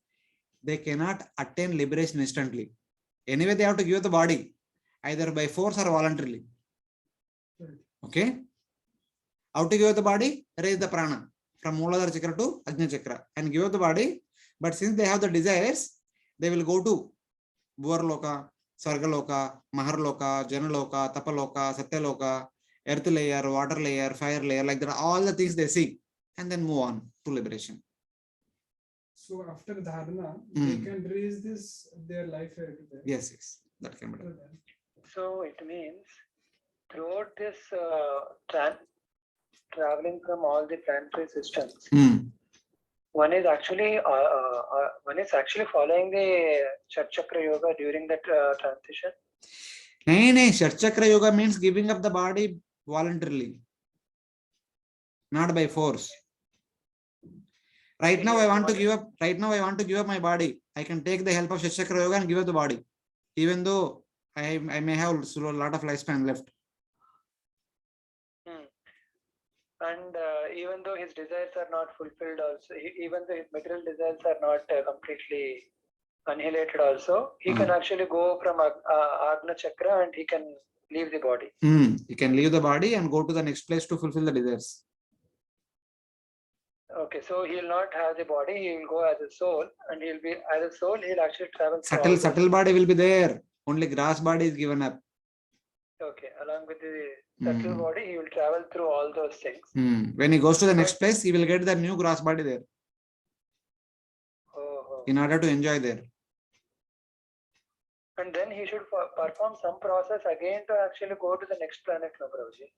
A: they cannot attain liberation instantly. Anyway, they have to give up the body, either by force or voluntarily. Okay? How to give up the body? Raise the prana from Mooladhara chakra to Ajna chakra and give up the body. But since they have the desires, they will go to Bhuvarloka, Sargaloka, Maharloka, Janaloka, Tapaloka, Satyaloka, earth layer, water layer, fire layer, like that, all the things they see and then move on to liberation.
B: So after dharana, they can raise their life.
A: Yes, that can be done.
C: So it means throughout this traveling from all the planetary systems, one is actually following the Chakra Yoga during that transition.
A: No, Chakra Yoga means giving up the body voluntarily, not by force. Right now I want to give up my body. I can take the help of Chakra Yoga and give up the body, even though I may have a lot of lifespan left.
C: And even though his desires are not fulfilled also, even though his material desires are not completely annihilated also, he can actually go from Agna Chakra and he can leave the body.
A: He can leave the body and go to the next place to fulfill the desires.
C: Okay, so he'll not have the body, he will go as a soul, and he'll be as a soul, he'll actually travel through all those
A: Subtle
C: things.
A: body will be there. Only gross body is given up.
C: Okay, along with the subtle body, he will travel through all those things.
A: When he goes to the next place, he will get the new gross body there
C: Oh,
A: in order to enjoy there.
C: and then he should perform some process again to actually go to the next planet, no, Prabhuji.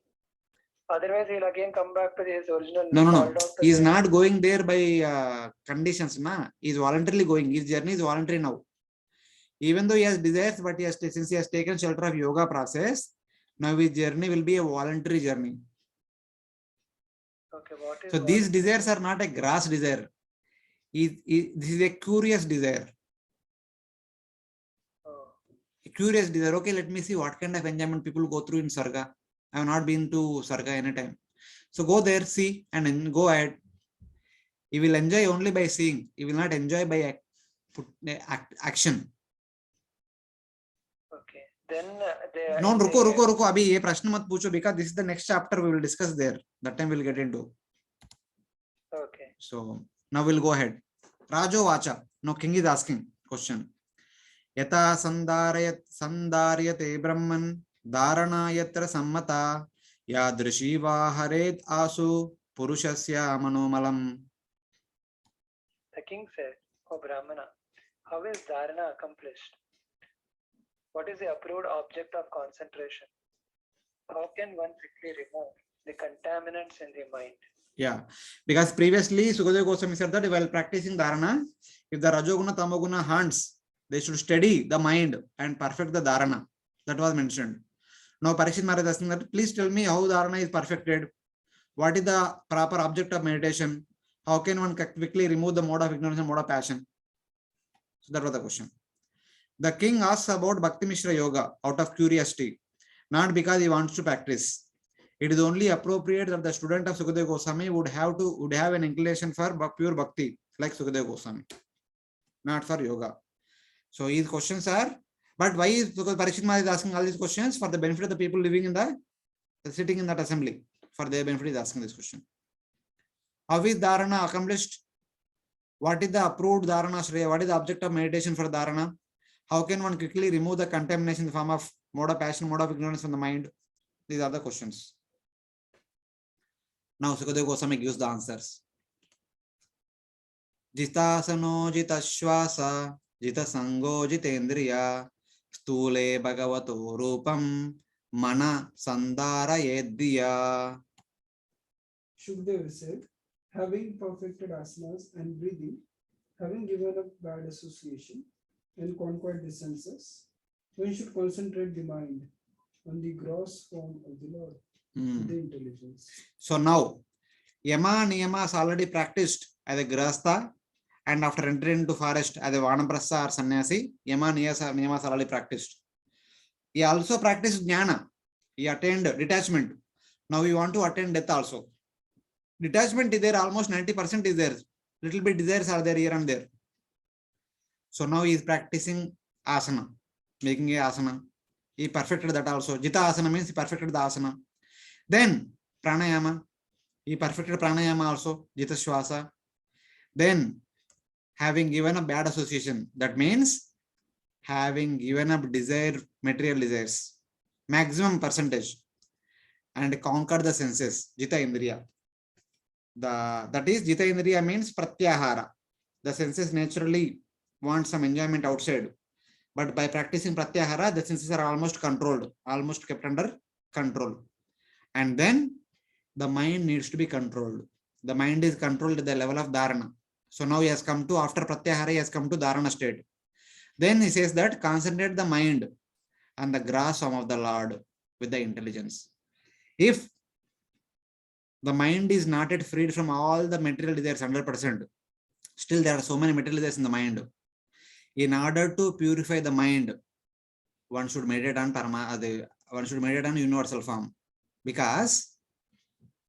C: Otherwise, he'll again come back to his original.
A: No. He is not going there by conditions. He is voluntarily going. His journey is voluntary now. Even though he has desires, but since he has taken shelter of yoga process, now his journey will be a voluntary journey.
C: Okay, what is
A: so these desires are not a gross desire. This is a curious desire. A curious desire. Okay, let me see what kind of enjoyment people go through in Sarga. I have not been to Sarga anytime. So go there, see, and then go ahead. He will enjoy only by seeing. He will not enjoy by action.
C: Okay. Then
A: No, ruko. Abhi ye prashna mat pucho, because this is the next chapter we will discuss there. That time we will get into.
C: Okay.
A: So now we'll go ahead. Rajo Vacha. Now king is asking question. Yata sandaryate brahman dharana yatra sammata yadrishiva haret asu purushasya manomalam.
C: The king said, "O Brahmana, how is dharana accomplished? What is the approved object of concentration? How can one quickly remove the contaminants in the mind?"
A: Yeah, because previously Sukadeva Goswami said that while practicing dharana, if the Rajoguna Tamoguna hands, they should steady the mind and perfect the dharana. That was mentioned. Now Parikshit Maharaj is asking that, please tell me how dharana is perfected. What is the proper object of meditation? How can one quickly remove the mode of ignorance and mode of passion? So that was the question. The king asks about Bhakti Mishra Yoga out of curiosity, not because he wants to practice. It is only appropriate that the student of Sukadeva Goswami would have an inclination for pure bhakti, like Sukadeva Goswami, not for yoga. So his questions are, but why is Parikshit Maharaj is asking all these questions? For the benefit of the people living in the sitting in that assembly. For their benefit, he is asking this question. How is dharana accomplished? What is the approved Dharanasraya? What is the object of meditation for dharana? How can one quickly remove the contamination in the form of mode of passion, mode of ignorance from the mind? These are the questions. Now Sukadeva Goswami gives the answers. Jitasano jitashvasa jitasango jitendriya stule bhagavato rupam mana sandara yeddiya.
B: Shukdev said, having perfected asanas and breathing, having given up bad association and conquered the senses, one should concentrate the mind on the gross form of the Lord, the intelligence. So
A: now, Yama Niyamas already practiced as a Grahastha, and after entering into forest as a Vanaprastha or Sannyasi, Yama Niyamas already practiced. He also practiced Jnana. He attained detachment. Now we want to attain death also. Detachment is there, almost 90% is there. Little bit desires are there here and there. So now he is practicing asana, making a asana. He perfected that also. Jita asana means he perfected the asana. Then pranayama. He perfected pranayama also, jita shwasa. Then having given up bad association, that means having given up material desires, maximum percentage, and conquer the senses, jita indriya. That is, jita indriya means pratyahara. The senses naturally want some enjoyment outside, but by practicing pratyahara, the senses are almost controlled, almost kept under control. And then the mind needs to be controlled. The mind is controlled at the level of dharana. So now he has come to, after pratyahara, he has come to dharana state. Then he says that concentrate the mind on the gross form of the Lord with the intelligence. If the mind is not yet freed from all the material desires 100%, still there are so many material desires in the mind. In order to purify the mind, one should meditate on one should meditate on universal form, because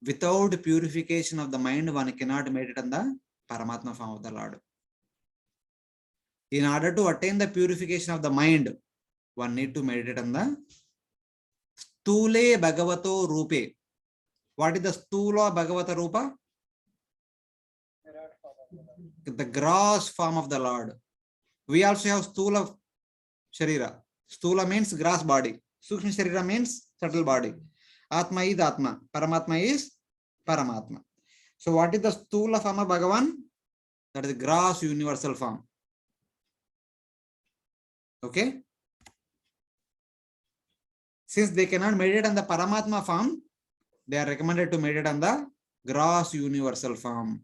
A: without purification of the mind, one cannot meditate on the Paramatma form of the Lord. In order to attain the purification of the mind, one need to meditate on the Stule Bhagavato Rupe. What is the Stula Bhagavata Rupa? the gross form of the Lord. We also have Stula Sharira. Stula means gross body. Sukshma Sharira means subtle body. Atma is Atma. Paramatma is Paramatma. So what is the Stula form of Bhagavan? That is the gross universal form. Okay? Since they cannot meditate on the Paramatma form, they are recommended to meditate on the gross universal form.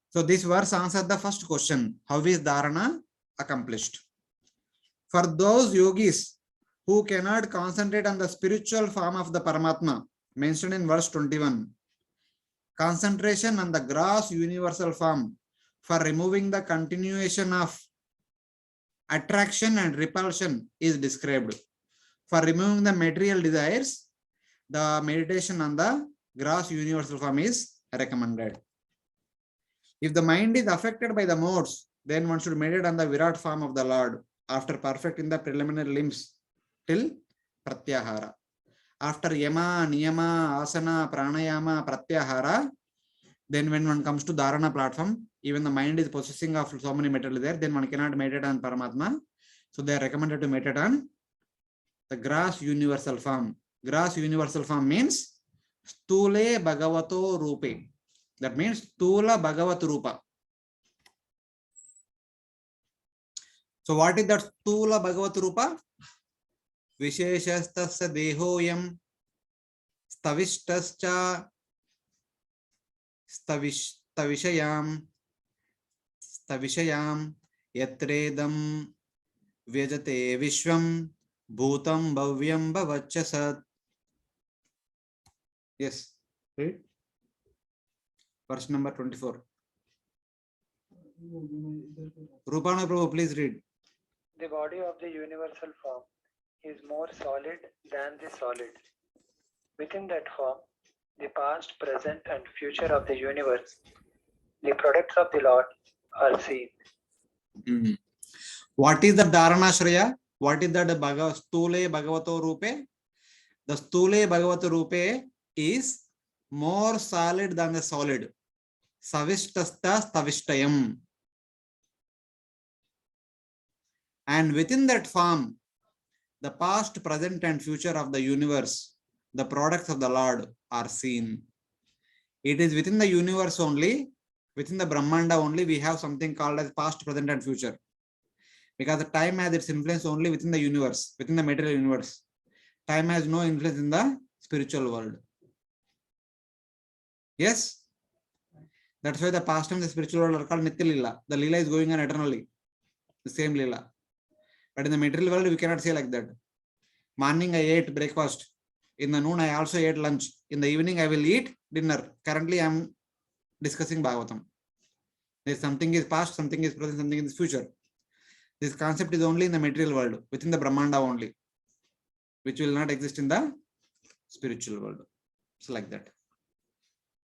A: So this verse answers the first question. How is Dharana accomplished? For those yogis who cannot concentrate on the spiritual form of the Paramatma, mentioned in verse 21, concentration on the gross universal form for removing the continuation of attraction and repulsion is described. For removing the material desires, the meditation on the gross universal form is recommended. If the mind is affected by the modes, then one should meditate on the Virat form of the Lord after perfecting the preliminary limbs till Pratyahara. After Yama, Niyama, Asana, Pranayama, Pratyahara, then when one comes to Dharana platform, even the mind is possessing of so many material there, then one cannot meditate on Paramatma. So they are recommended to meditate on the gross universal form. Gross universal form means Stule Bhagavato Rupe. That means Stula Bhagavat Rupa. So what is that Stula Bhagavat Rupa? Visheshastasya Dehoyam Stavishtascha Stavishayam Yatredam Vyajate Vishwam Bhutam Bhavyam Bhavachasat. Yes, read. Verse number 24. Rupana Prabhu, please read.
C: The body of the universal form is more solid than the solid. Within that form, the past, present, and future of the universe, the products of the Lord, are seen.
A: What is the Dharanasraya? What is the Stule Bhagavato Rupe? The Stule Bhagavato Rupe is more solid than the solid. Savistasta Stavishtayam. And within that form, the past, present, and future of the universe, the products of the Lord, are seen. It is within the universe only, within the Brahmanda only, we have something called as past, present, and future. Because the time has its influence only within the universe, within the material universe. Time has no influence in the spiritual world. Yes? That's why the past and the spiritual world are called Nitya Lila. The Lila is going on eternally. The same Lila. But in the material world, we cannot say like that. Morning I ate breakfast. In the noon, I also ate lunch. In the evening, I will eat dinner. Currently, I am discussing Bhagavatam. There is something is past, something is present, something is future. This concept is only in the material world, within the Brahmanda only, which will not exist in the spiritual world. It's like that.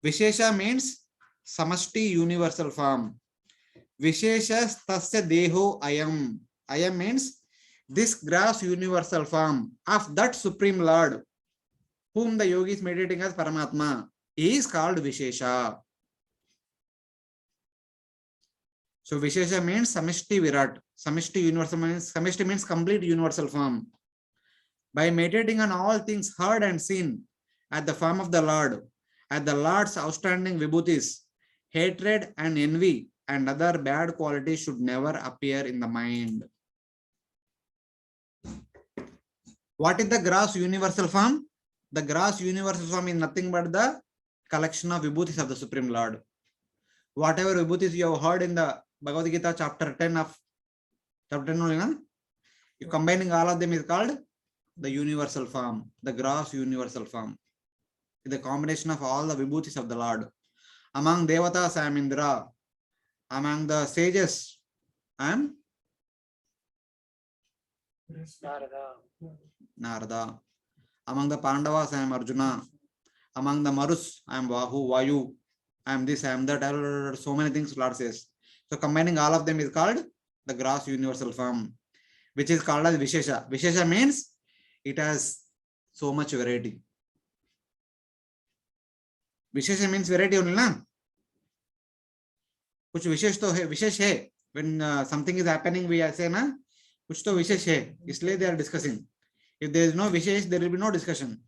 A: Vishesha means Samashti universal form. Vishesha tasya deho ayam. Ayam means this gross universal form of that Supreme Lord, whom the yogi is meditating as Paramatma, is called Vishesha. So Vishesha means Samishti Virat. Samishti universal means Samishti means complete universal form. By meditating on all things heard and seen at the form of the Lord, at the Lord's outstanding vibhutis, hatred and envy and other bad qualities should never appear in the mind. What is the gross universal form? The gross universal form is nothing but the collection of vibhutis of the Supreme Lord. Whatever vibhutis you have heard in the Bhagavad Gita chapter 10 of chapter 10 only, na? You combining all of them is called the universal form, the gross universal form. The combination of all the vibhutis of the Lord. Among Devatas, I am Indra. Among the sages, I am Narada. Among the Pandavas, I am Arjuna. Among the Marus, I am Vayu. I am this, I am that. So many things Lord says. So combining all of them is called the gross universal form, which is called as Vishesha. Vishesha means it has so much variety. Vishesha means variety only, na? कुछ विशेष तो है, विशेष है. When something is happening, we say ना कुछ तो विशेष है, इसलिए they are discussing. If there is no wishes, there will be no discussion.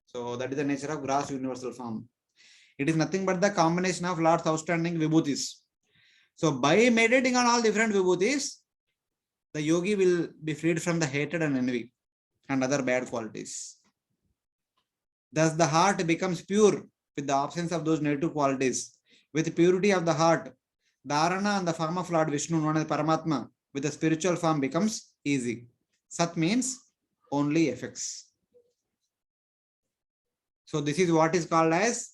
A: So that is the nature of gross universal form. It is nothing but the combination of Lord's outstanding vibhutis. So by meditating on all different vibhutis, the yogi will be freed from the hatred and envy and other bad qualities. Thus the heart becomes pure with the absence of those negative qualities. With purity of the heart, dharana and the form of Lord Vishnu, known as Paramatma, with the spiritual form becomes easy. Sat means only effects. So this is what is called as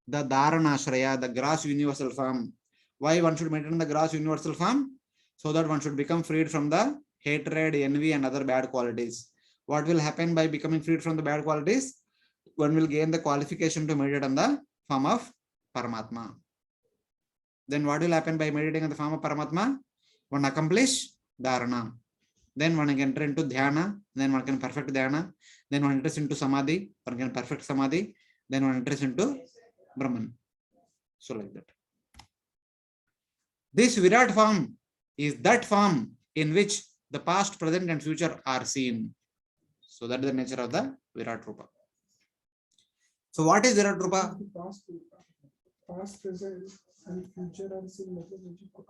A: the Dharanasraya, the gross universal form. Why one should maintain the gross universal form? So that one should become freed from the hatred, envy and other bad qualities. What will happen by becoming freed from the bad qualities? One will gain the qualification to meditate on the form of Paramatma. Then what will happen by meditating on the form of Paramatma? One accomplish dharana. Then one can enter into dhyana. Then one can perfect dhyana. Then one enters into samadhi. One can perfect samadhi. Then one enters into Brahman. So like that. This Virat form is that form in which the past, present and future are seen. So that is the nature of the Virat-rupa. So what is Virat-rupa?
B: Past, present and future are seen.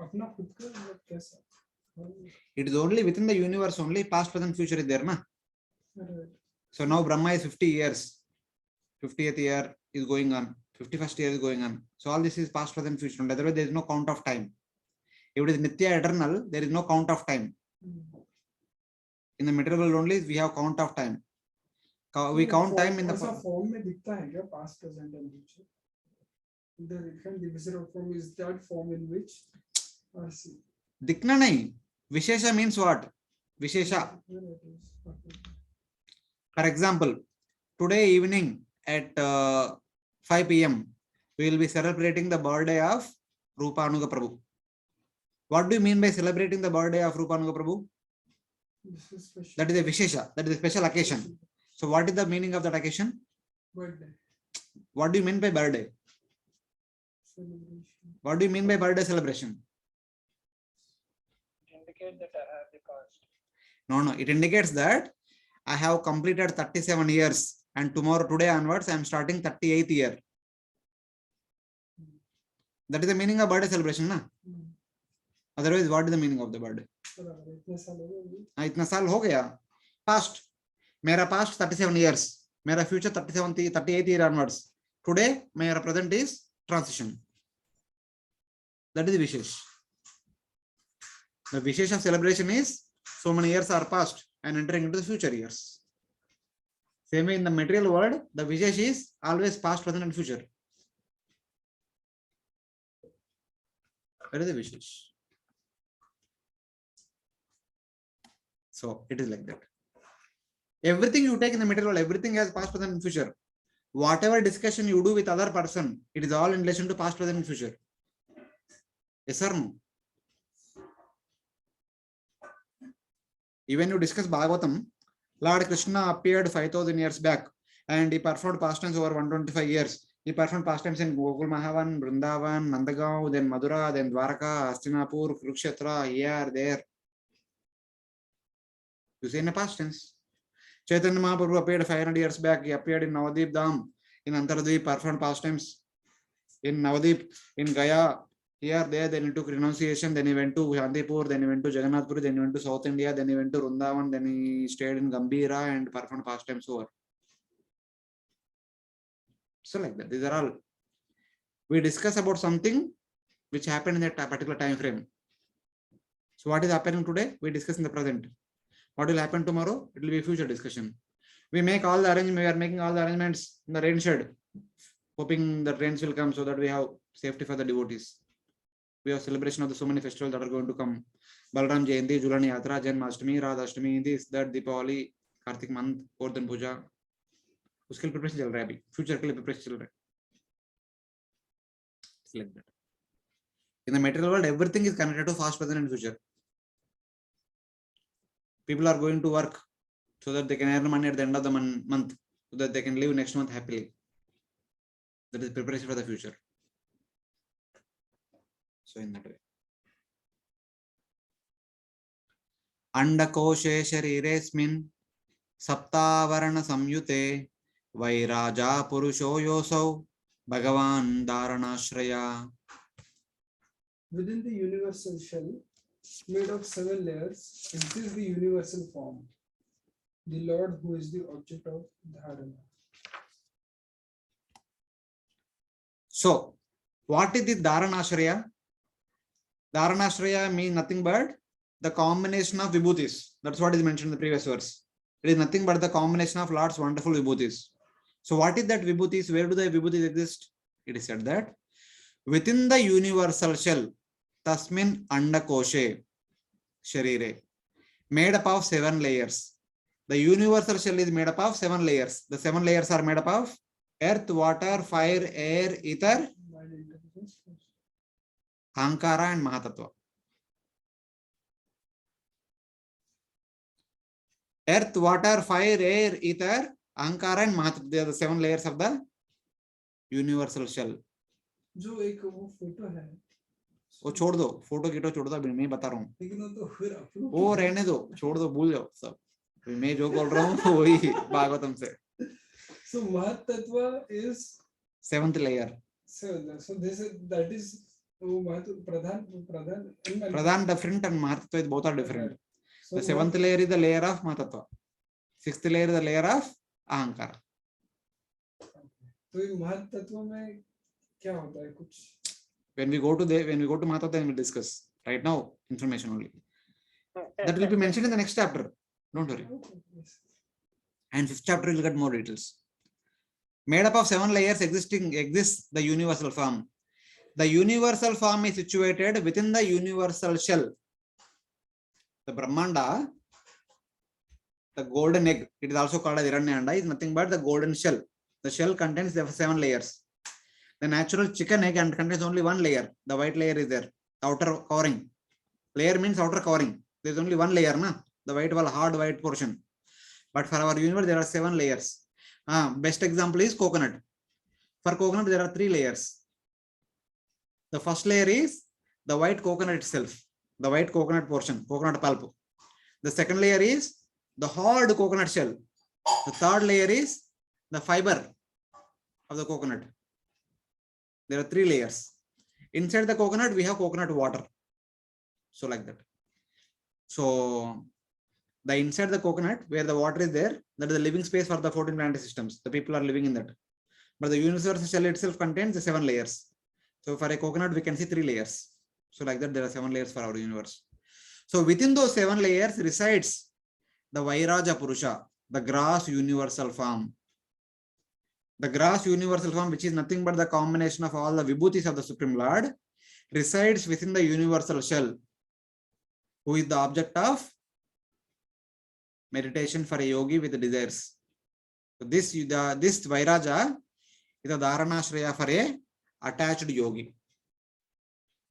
B: अपना खुद का मतलब कैसा?
A: It is only within the universe only past, present, future is there, na?
B: Right.
A: So now Brahma is 50 years. 50th year is going on. 51st year is going on. So all this is past, present, future. And otherwise there is no count of time. If it is Nitya eternal, there is no count of time. In the material world only, we have count of time. We count time in the
B: form में दिखता है क्या past, present and future? The visible form is that form in which are seen.
A: दिखना नहीं. Vishesha means what? Vishesha. For example, today evening at 5 p.m. we will be celebrating the birthday of Rupanuga Prabhu. What do you mean by celebrating the birthday of Rupanuga Prabhu? That is a Vishesha. That is a special occasion. So what is the meaning of that occasion?
B: Birthday.
A: What do you mean by birthday?
B: Celebration.
A: What do you mean by birthday celebration?
C: It indicates that I have the past.
A: No. It indicates that I have completed 37 years and today onwards I am starting 38th year. That is the meaning of birthday celebration, na? Otherwise, what is the meaning of the birthday? इतना साल हो गया. Past. मेरा past 37 years. मेरा future 38th year onwards. Today, मेरा present is transition. That is the Vishesh. The Vishesh of celebration is so many years are past and entering into the future years. Same way in the material world, the Vishesh is always past, present and future. That is the Vishesh. So it is like that. Everything you take in the material world, everything has past, present and future. Whatever discussion you do with other person, it is all in relation to past, present and future. Yes or no? Even you discuss Bhagavatam, Lord Krishna appeared 5000 years back and he performed pastimes over 125 years. He performed pastimes in Gokul Mahavan, Vrindavan, Nandagaon, then Madura, then Dwaraka, Hastinapur, Kurukshetra, here, there. You say in the past tense. Chaitanya Mahaprabhu appeared 500 years back. He appeared in Navadip Dham, in Antardweep, performed pastimes. In Navadip, in Gaya, here, there, then he took renunciation, then he went to Shantipur, then he went to Jagannathpuri, then he went to South India, then he went to Vrindavan, then he stayed in Gambhira and performed pastimes over. So like that, these are all. We discuss about something which happened in that particular time frame. So what is happening today? We discuss in the present. What will happen tomorrow? It will be a future discussion. We make all the arrangements, we are making all the arrangements in the rain shed, hoping that rains will come so that we have safety for the devotees. We have celebration of the so many festivals that are going to come. Balram Jayanti, Julani Yatra, Janmashtami, Radhashtami, this, that, Deepavali, Kartik month, Gordhan Puja. उसके लिए preparation चल रहा है अभी, future के लिए preparation चल रहा है. It's like that. In the material world, everything is connected to past, present, and future. People are going to work so that they can earn money at the end of the month, so that they can live next month happily. That is preparation for the future. So in that way. Andakoshe shariresmin saptavarana samyute vairaja purusho yosau Bhagavan Dharanasraya.
B: Within the universal shell, made of 7 layers, exists the universal form, the Lord who is the object of dharana.
A: So, what is the Dharanasraya? Dharanasraya means nothing but the combination of vibhutis. That's what is mentioned in the previous verse. It is nothing but the combination of Lord's wonderful vibhutis. So, what is that vibhutis? Where do the vibhutis exist? It is said that within the universal shell, tasmin andakoshe sharire, made up of 7 layers. The universal shell is made up of 7 layers. The 7 layers are made up of earth, water, fire, air, ether, ahankara and mahatattva. Earth, water, fire, air, ether, ahankara and mahatattva. They are the 7 layers of the universal shell.
B: जो एक वो photo है
A: वो छोड़ दो, photo कीटो छोड़ दो, अभी मैं बता रहा हूँ.
B: लेकिन वो तो फिर अपलोड
A: वो रहने दो, छोड़ दो, भूल जाओ सब. मैं जो बोल रहा हूँ वही भागवतम से.
B: So Mahattatva is
A: 7th layer.
B: so this is that is
A: Pradhan different and Mahatattva both are different.
B: So
A: The 7th layer is the layer of Mahatattva. 6th layer is the layer of Ahankara.
B: तो ये Mahattatva में क्या होता है कुछ?
A: When we go to Mahatattva, then we'll discuss. Right now, information only. That will be mentioned in the next chapter. Don't worry. And 5th chapter will get more details. Made up of 7 layers exists the universal form. The universal form is situated within the universal shell. The Brahmanda, the golden egg, it is also called as Hiranyanda, is nothing but the golden shell. The shell contains the 7 layers. The natural chicken egg contains only 1 layer. The white layer is there. The outer covering. Layer means outer covering. There is only 1 layer, na? The white wall, hard white portion. But for our universe, there are 7 layers. Best example is coconut. For coconut, there are 3 layers. The first layer is the white coconut itself, the white coconut portion, coconut pulp. The second layer is the hard coconut shell. The third layer is the fiber of the coconut. There are 3 layers. Inside the coconut, we have coconut water. So like that. So the inside the coconut, where the water is there, that is the living space for the 14 planetary systems. The people are living in that. But the universal shell itself contains the 7 layers. So for a coconut, we can see 3 layers. So like that, there are 7 layers for our universe. So within those 7 layers resides the Vairaja Purusha, the gross universal form. The gross universal form, which is nothing but the combination of all the vibhutis of the Supreme Lord, resides within the universal shell, who is the object of meditation for a yogi with the desires. So this Vairaja is a Dharanasraya for a attached yogi.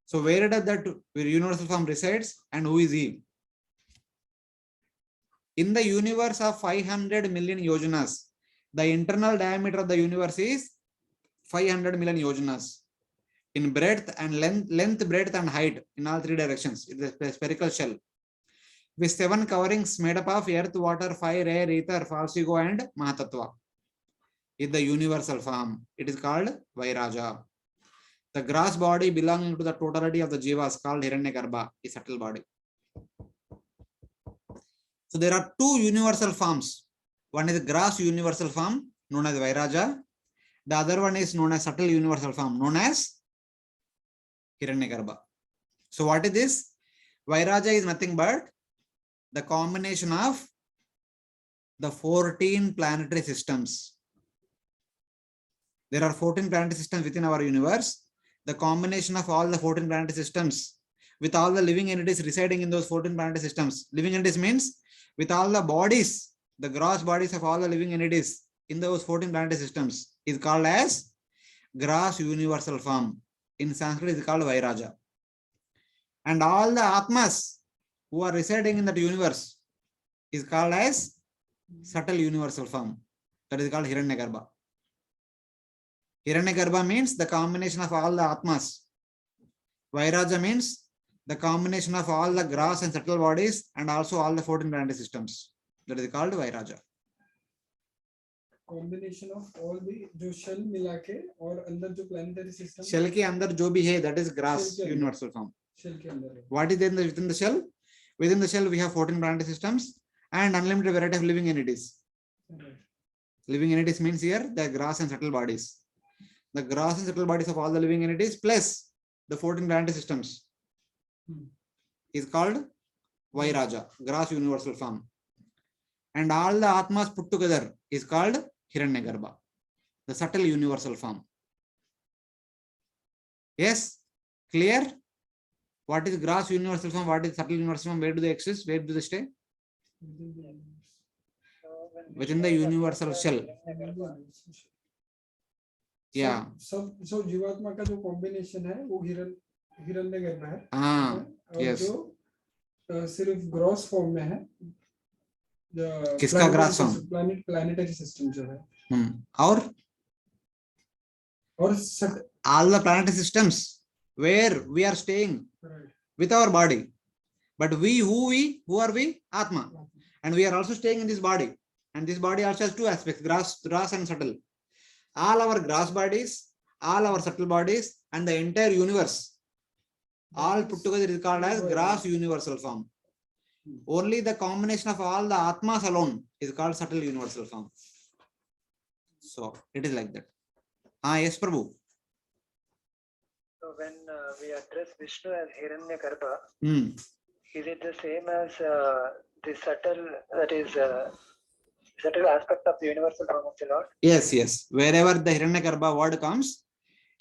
A: So where does that universal form resides and who is he? In the universe of 500 million yojanas, the internal diameter of the universe is 500 million yojanas. In breadth and length, breadth and height in all 3 directions. It is a spherical shell. With 7 coverings made up of earth, water, fire, air, ether, false ego and Mahatattva. Is the universal form. It is called Vairaja. The gross body belonging to the totality of the jivas called Hiranyagarbha, is subtle body. So there are 2 universal forms. One is the gross universal form known as Vairaja. The other one is known as subtle universal form known as Hiranyagarbha. So what is this? Vairaja is nothing but the combination of the 14 planetary systems. There are 14 planetary systems within our universe. The combination of all the 14 planetary systems with all the living entities residing in those 14 planetary systems. Living entities means with all the bodies, the gross bodies of all the living entities in those 14 planetary systems is called as gross universal form. In Sanskrit, it is called Vairaja. And all the Atmas who are residing in that universe is called as subtle universal form. That is called Hiranyagarbha. Hiranyagarbha means the combination of all the Atmas. Vairaja means the combination of all the gross and subtle bodies and also all the 14 planetary systems. That is called Vairaja.
B: Combination of all the जो shell मिला के और अंदर जो planetary system
A: Shell के अंदर जो भी है, that is gross
B: Shell के
A: universal form.
B: shell के अंदर है.
A: What is there within the shell? Within the shell, we have 14 planetary systems and unlimited variety of living entities.
B: Right.
A: Living entities means here the gross and subtle bodies. The gross and subtle bodies of all the living entities plus the 14 planetary systems is called Vairaja, gross universal form. And all the Atmas put together is called Hiranyagarbha, the subtle universal form. Yes? Clear? What is gross universal form? What is subtle universal form? Where do they exist? Where do they stay? Within the universal shell. Yeah.
B: So जीवात्मा का जो combination है वो हिरण्यगर्भ है.
A: Ah,
B: और
A: yes.
B: जो सिर्फ gross form में है.
A: किसका ग्रास फॉर्म?
B: प्लैनेटरी सिस्टम जो है.
A: और all the planetary systems where we are staying with our body, but who are we? Atma, and we are also staying in this body, and this body also has two aspects, gross and subtle. All our gross bodies, all our subtle bodies, and the entire universe all put together is called as gross universal form. Only the combination of all the Atmas alone is called subtle universal form. So it is like that. Yes, Prabhu.
C: So when we address Vishnu as Hiranyagarbha, is it the same as the subtle, that is subtle aspect of the universal form of the Lord?
A: Yes, yes. Wherever the Hiranyagarbha word comes,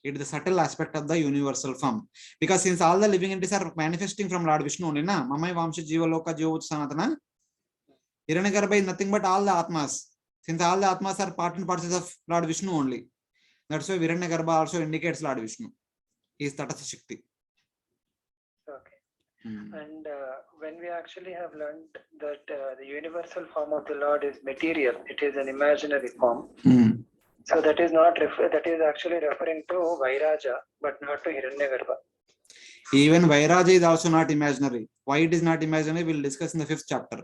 A: it is the subtle aspect of the universal form. Because since all the living entities are manifesting from Lord Vishnu only, na, Mamai Vamsha Jiva Loka Jiva Sanatana, Hiranyagarbha is nothing but all the Atmas. Since all the Atmas are part and parcels of Lord Vishnu only. That's why Hiranyagarbha also indicates Lord Vishnu. He is Tatastha Shakti.
C: Okay. And when we actually have learned that the universal form of the Lord is material, it is an imaginary form. So that is not that is actually referring to Vairaja, but not to Hiranyagarbha.
A: Even Vairaja is also not imaginary. Why it is not imaginary, we'll discuss in the 5th chapter.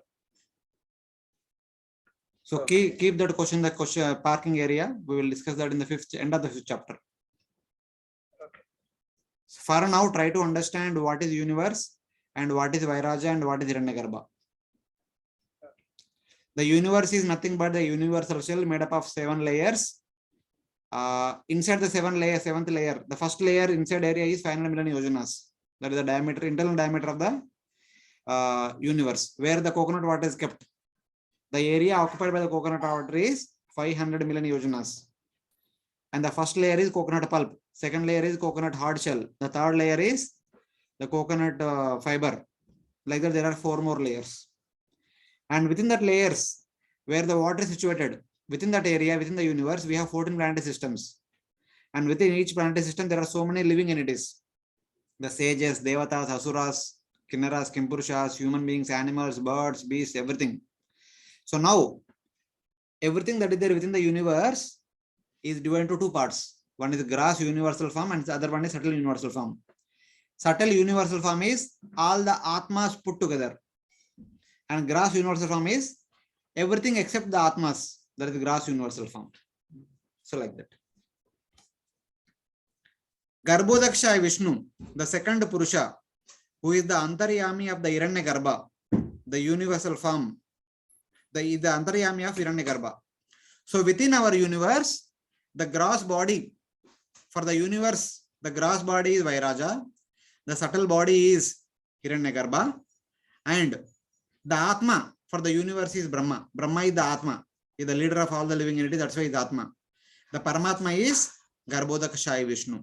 A: So okay. keep that question, the question parking area. We will discuss that in the end of the 5th chapter.
C: Okay.
A: So for now, try to understand what is universe and what is Vairaja and what is Hiranyagarbha.
C: Okay.
A: The universe is nothing but the universal shell made up of 7 layers. Inside the 7th layer, the first layer inside area is 500 million yojanas. That is the diameter, internal diameter of the universe, where the coconut water is kept. The area occupied by the coconut water is 500 million yojanas. And the first layer is coconut pulp. Second layer is coconut hard shell. The third layer is the coconut fiber. Like that, there are 4 more layers. And within that layers, where the water is situated, within that area, within the universe, we have 14 planetary systems. And within each planetary system, there are so many living entities. The sages, devatas, asuras, kinnaras, kimpurushas, human beings, animals, birds, beasts, everything. So now, everything that is there within the universe is divided into 2 parts. One is gross universal form and the other one is subtle universal form. Subtle universal form is all the Atmas put together. And gross universal form is everything except the Atmas. That is the gross universal form. So like that. Garbhodakshaya Vishnu, the second Purusha, who is the Antaryami of the Hiranyagarbha, the universal form, the Antaryami of Hiranyagarbha. So within our universe, the gross body for the universe, the gross body is Vairaja, the subtle body is Hiranyagarbha, and the Atma for the universe is Brahma. Brahma is the Atma, is the leader of all the living entities, that's why he is Atma. The Paramatma is Garbhodakshaya Vishnu.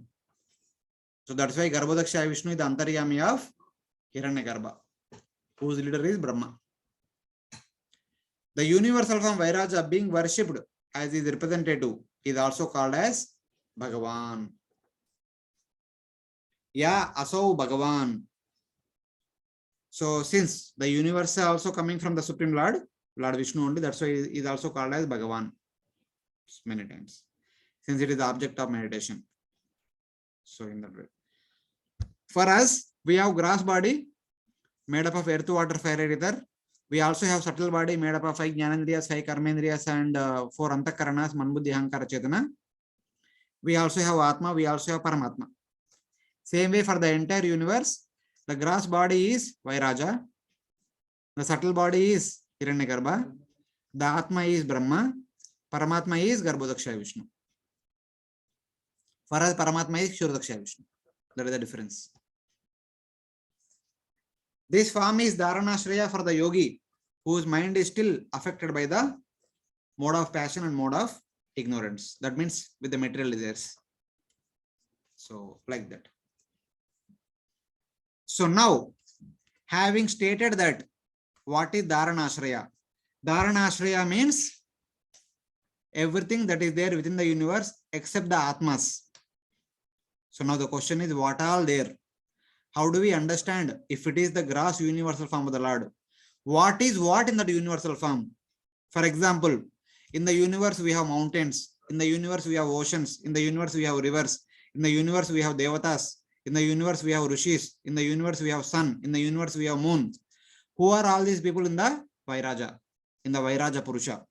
A: So that's why Garbhodakshaya Vishnu is the Antaryami of Hiranyagarbha, whose leader is Brahma. The universal form Vairaja being worshipped as his representative is also called as Bhagavan. Yeah, Asau Bhagavan. So since the universe is also coming from the Supreme Lord, Lord Vishnu only, that's why he is also called as Bhagavan many times, since it is the object of meditation. So in that way. For us, we have gross body made up of earth, water, fire, and ether. We also have subtle body made up of 5 jnanendriyas, 5 karmendriyas, and 4 antakaranas, man, buddhi, ahankara, chetana. We also have Atma, we also have Paramatma. Same way for the entire universe, the gross body is Vairaja, the subtle body is Hiranyagarbha, the Atma is Brahma, Paramatma is Garbhodakshaya Vishnu. For us, Paramatma is Kshuradakshaya Vishnu. That is the difference. This form is Dharanasraya for the yogi, whose mind is still affected by the mode of passion and mode of ignorance. That means with the material desires. So, like that. So now, having stated that, what is Dharanasraya? Dharanasraya means everything that is there within the universe except the Atmas. So now the question is, what all there? How do we understand if it is the gross universal form of the Lord? What is what in that universal form? For example, in the universe we have mountains, in the universe we have oceans, in the universe we have rivers, in the universe we have devatas, in the universe we have rishis, in the universe we have sun, in the universe we have moon. Who are all these people in the Vairaja, in the Vairaja Purusha?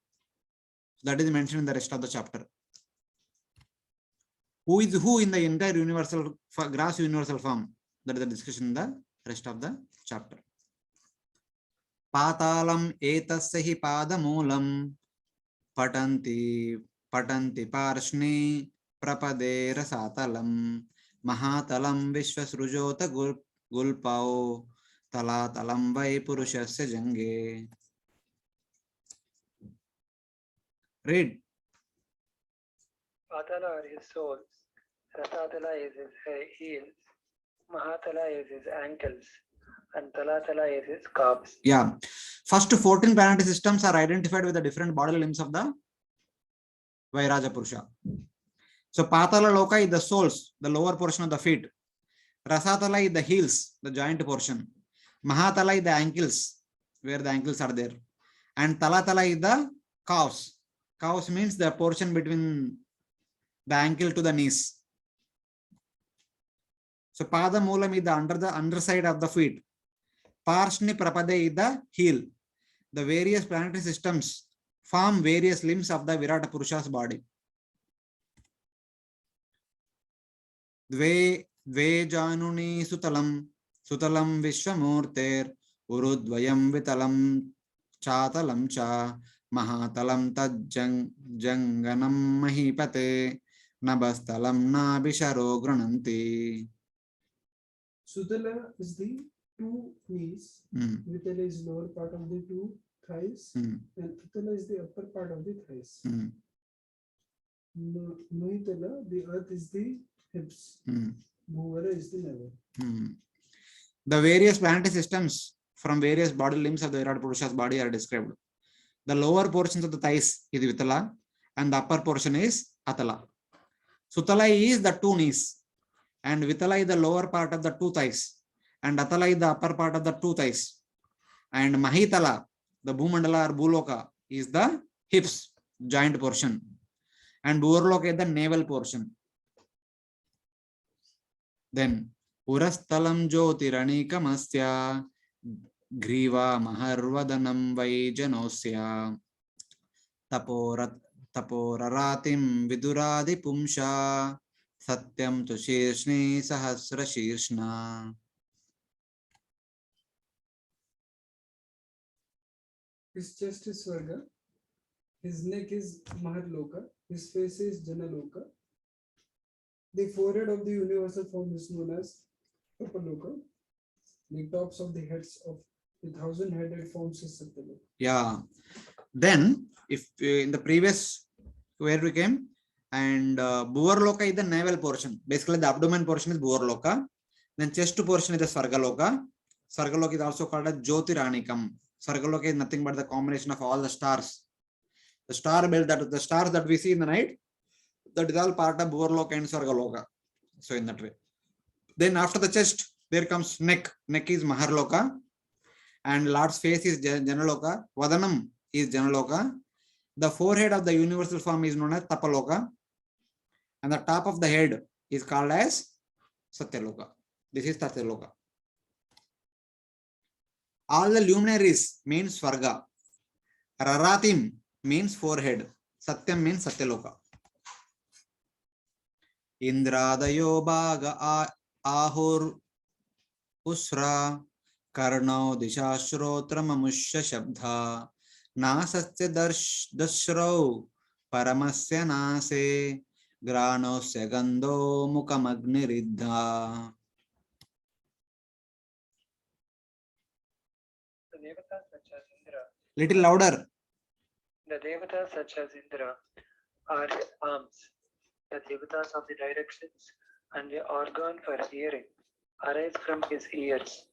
A: That is mentioned in the rest of the chapter. Who is who in the entire universal gross universal form? That is the discussion in the rest of the chapter. Patalam etasya hi padamulam patanti parshni prapade rasatalam mahatalam vishvasrujota gulpao talatalam vai purushasya jange. Read.
C: Patala are his souls, Rasatala is his heels, Mahatala is his ankles, and Talatala is his calves.
A: Yeah. First 14 planetary systems are identified with the different bodily limbs of the Vairaja Purusha. So Patala Loka is the soles, the lower portion of the feet. Rasatala is the heels, the joint portion. Mahatala is the ankles, where the ankles are there. And Talatala is the calves. Calves means the portion between the ankle to the knees. So Pada Moolam is the underside of the feet. Parshni Prapade is the heel. The various planetary systems form various limbs of the Virata Purusha's body. Dve Januni Sutalam Vishwamurter Urudvayam Vitalam Chatalam Cha Mahatalam Janganam Mahipate Nabastalam Nabisharo Grananti.
B: Sutala is the two knees, Vitala is lower part of the two thighs, and Utala is the upper part of the thighs. Mohitala, the earth is the hips. Bhuvara is the navel.
A: The various planetary systems from various body limbs of the Virat Purusha's body are described. The lower portions of the thighs is Vitala and the upper portion is Atala. Sutala is the two knees and Vitala is the lower part of the two thighs and Atala is the upper part of the two thighs. And Mahitala, the Bhumandala or Bhuloka, is the hips, joint portion. And Bhurloka is the navel portion. Then Urastalam Jyotiranikamastya Griva Maharvadanam Vaijanosya Taporaratim Viduradi Pumsha Satyam tu Shirshni Sahasra Shirshna.
B: His chest is Swarga, his neck is Maharloka, his face is Janaloka. The forehead of the universal form is known as Upaloka. The tops of the heads of the 1,000-headed forms is Satyaloka.
A: Yeah. Then, if in the previous where we came, and Bhuvarloka is the navel portion. Basically, the abdomen portion is Bhuvarloka. Then chest portion is the Sargaloka. Sargaloka is also called as Jyotiranikam. Sargaloka is nothing but the combination of all the stars. The star belt, that the stars that we see in the night, that is all part of Bhuvarloka and Sargaloka. So in that way. Then after the chest, there comes neck. Neck is Maharloka. And Lord's face is Janaloka. Vadanam is Janaloka. The forehead of the universal form is known as Tapaloka. And the top of the head is called as Satyaloka. This is Satyaloka. All the luminaries means Swarga. Raratim means forehead. Satyam means Satyaloka. Indradayo Bhaga Ahur Usra Karnau Dishashrotra Mamushya Shabdha Nasasya Dashrau Paramasya Nase Granosya Gandho Mukhamagniridha.
C: The devatas such as Indra,
A: Little louder.
C: the devatas such as Indra are arms. The devatas of the directions and the organ for hearing arise from his ears.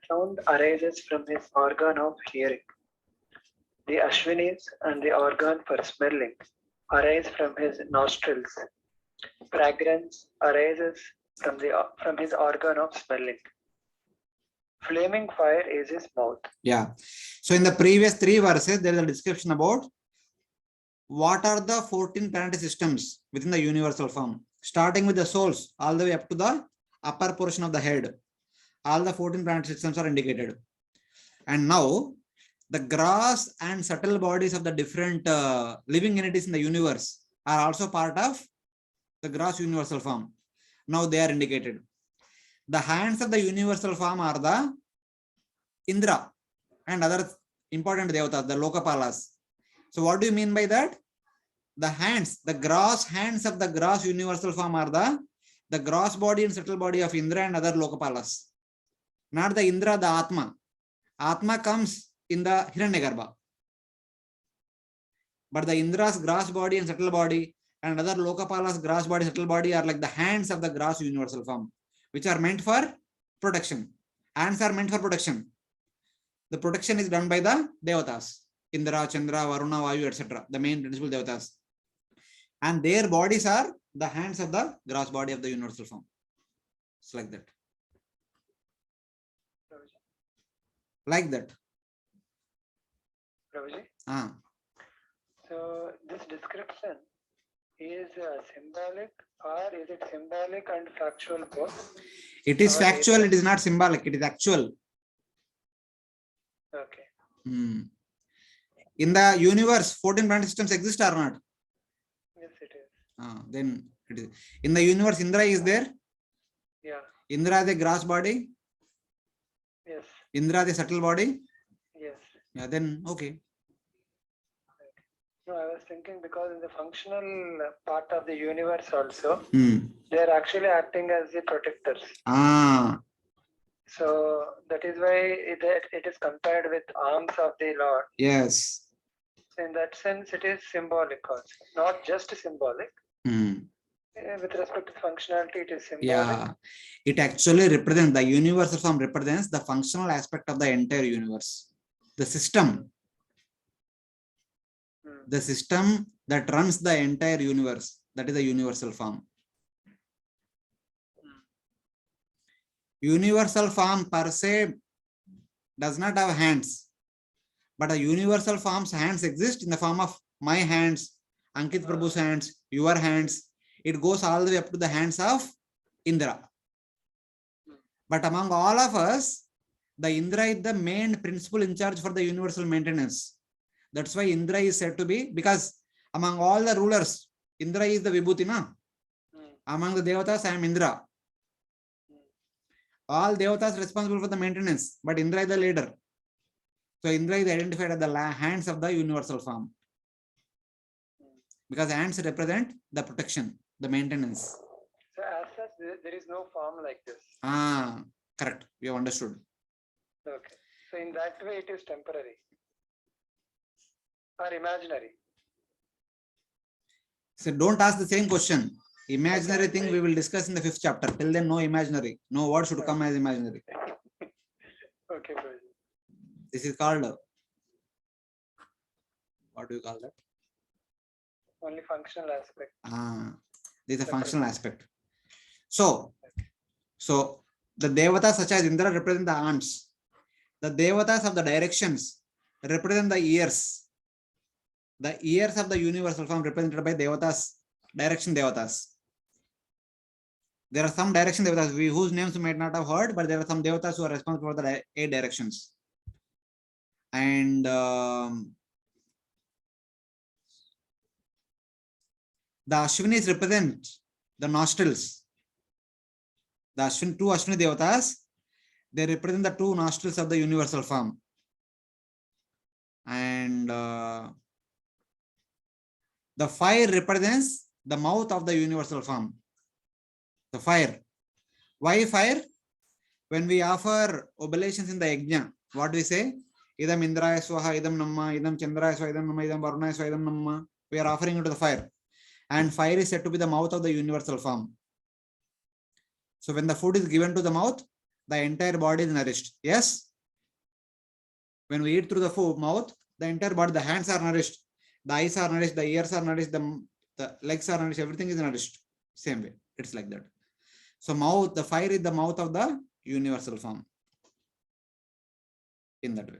C: Sound arises from his organ of hearing. The Ashwinis and the organ for smelling arise from his nostrils. Fragrance arises from his organ of smelling. Flaming fire is his mouth.
A: Yeah. So in the previous 3 verses, there is a description about what are the 14 planetary systems within the universal form, starting with the souls all the way up to the upper portion of the head. All the 14 planetary systems are indicated. And now the gross and subtle bodies of the different living entities in the universe are also part of the gross universal form. Now they are indicated. The hands of the universal form are the Indra and other important devatas, the Lokapalas. So what do you mean by that? The hands, the gross hands of the gross universal form are the gross body and subtle body of Indra and other Lokapalas. Not the Indra, the Atma. Atma comes in the Hiranyagarbha. But the Indra's gross body and subtle body and other Lokapalas' gross body, subtle body are like the hands of the gross universal form, which are meant for protection. Hands are meant for protection. The protection is done by the Devatas. Indra, Chandra, Varuna, Vayu, etc. The main principal Devatas. And their bodies are the hands of the gross body of the universal form. It's like that. Like that.
C: Prabhuji?
A: Ah.
C: So this description is symbolic, or is it symbolic and factual both?
A: It is factual, it is not symbolic, it is actual.
C: Okay.
A: In the universe, 14 planet systems exist or not?
C: Yes, it is.
A: Then it is. In the universe, Indra is there?
C: Yeah.
A: Indra the gross body?
C: Yes.
A: Indra the subtle body?
C: Yes.
A: Yeah, then okay.
C: No, I was thinking because in the functional part of the universe also,
A: Hmm.
C: they are actually acting as the protectors.
A: Ah.
C: So that is why it is compared with arms of the Lord.
A: Yes.
C: In that sense, it is symbolic also, not just symbolic. With respect to functionality, it is symbolic.
A: Yeah, it actually represents, the universal form represents the functional aspect of the entire universe. The system. The system that runs the entire universe. That is the universal form. Universal form per se does not have hands. But a universal form's hands exist in the form of my hands, Ankit Prabhu's hands, your hands. It goes all the way up to the hands of Indra. But among all of us, the Indra is the main principle in charge for the universal maintenance. That's why Indra is said to be, because among all the rulers, Indra is the Vibhuti, na? Among the Devatas, I am Indra. All Devatas responsible for the maintenance, but Indra is the leader. So Indra is identified as the hands of the universal form. Because hands represent the protection, the maintenance.
C: So as such, there is no form like this.
A: Correct. We have understood.
C: Okay. So in that way, it is temporary or imaginary.
A: So don't ask the same question. Imaginary thing we will discuss in the 5th chapter. Till then, no imaginary. No word should come as imaginary.
C: Okay, Prabhuji.
A: This is called, what do you call that?
C: Only functional aspect.
A: This is a functional aspect. So the Devatas such as Indra represent the arms. The Devatas of the directions represent the ears. The ears of the universal form represented by Devatas, direction Devatas. There are some direction devatas whose names you might not have heard, but there are some devatas who are responsible for the 8 directions. And the Ashwinis represent the nostrils. The two Ashwini devatas, they represent the 2 nostrils of the universal form. And the fire represents the mouth of the universal form. The fire. Why fire? When we offer oblations in the yajna, what do we say? Idam Indraya Swaha, Idam Namma, Idam Chandraya Swaha, Idam Namma, Idam Varunaya Swaha, Idam Namma. We are offering it to the fire. And fire is said to be the mouth of the universal form. So when the food is given to the mouth, the entire body is nourished. Yes? When we eat through the mouth, the entire body, the hands are nourished, the eyes are nourished, the ears are nourished, the legs are nourished, everything is nourished. Same way. It's like that. So mouth, the fire is the mouth of the universal form. In that way.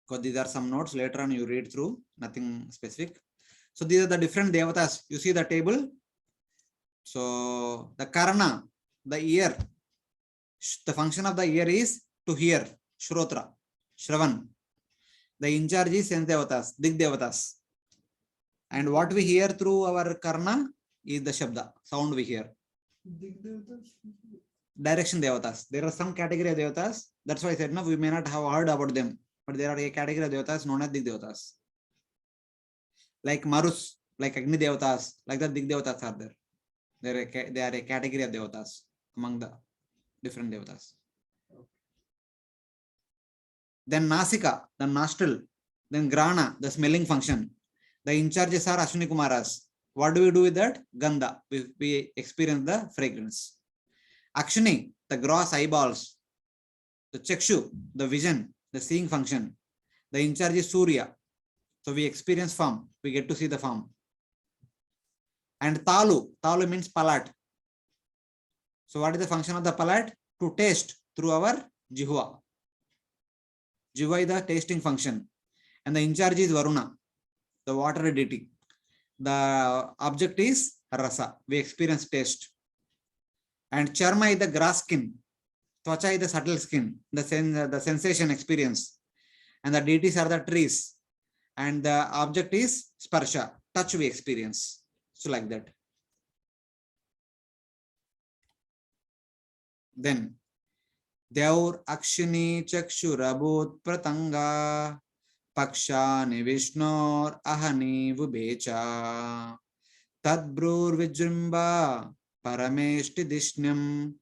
A: Because these are some notes, later on you read through, nothing specific. So these are the different devatas. You see the table. So the karna, the ear, the function of the ear is to hear, shrotra, shravan. The in charge is sense devatas, dig devatas. And what we hear through our karna is the shabda, sound we hear. Direction devatas. There are some category of devatas. That's why I said, no, we may not have heard about them. But there are a category of devatas known as dig devatas. Like Marus, like Agni devatas, like the dig devatas are there. They are a category of devatas among the different devatas. Then Nasika, the nostril. Then Grana, the smelling function. The in charges are Ashwini Kumaras. What do we do with that? Gandha. We experience the fragrance. Akshini, the gross eyeballs. The Chakshu, the vision, the seeing function. The in charge is Surya. So we experience form. We get to see the form. And Talu. Talu means palat. So what is the function of the palat? To taste through our jihva. Jihva is the tasting function. And the in charge is Varuna, the water deity. The object is rasa. We experience taste. And charma is the grass skin. Tvacha is the subtle skin, the sensation experience. And the deities are the trees. And the object is sparsha, touch we experience. So like that. Then, Deur Akshini Chakshurabhut Pratanga Pakshani Vishnor Ahani Vubecha Tadbrur Vijrimba Parameshti Dishnyam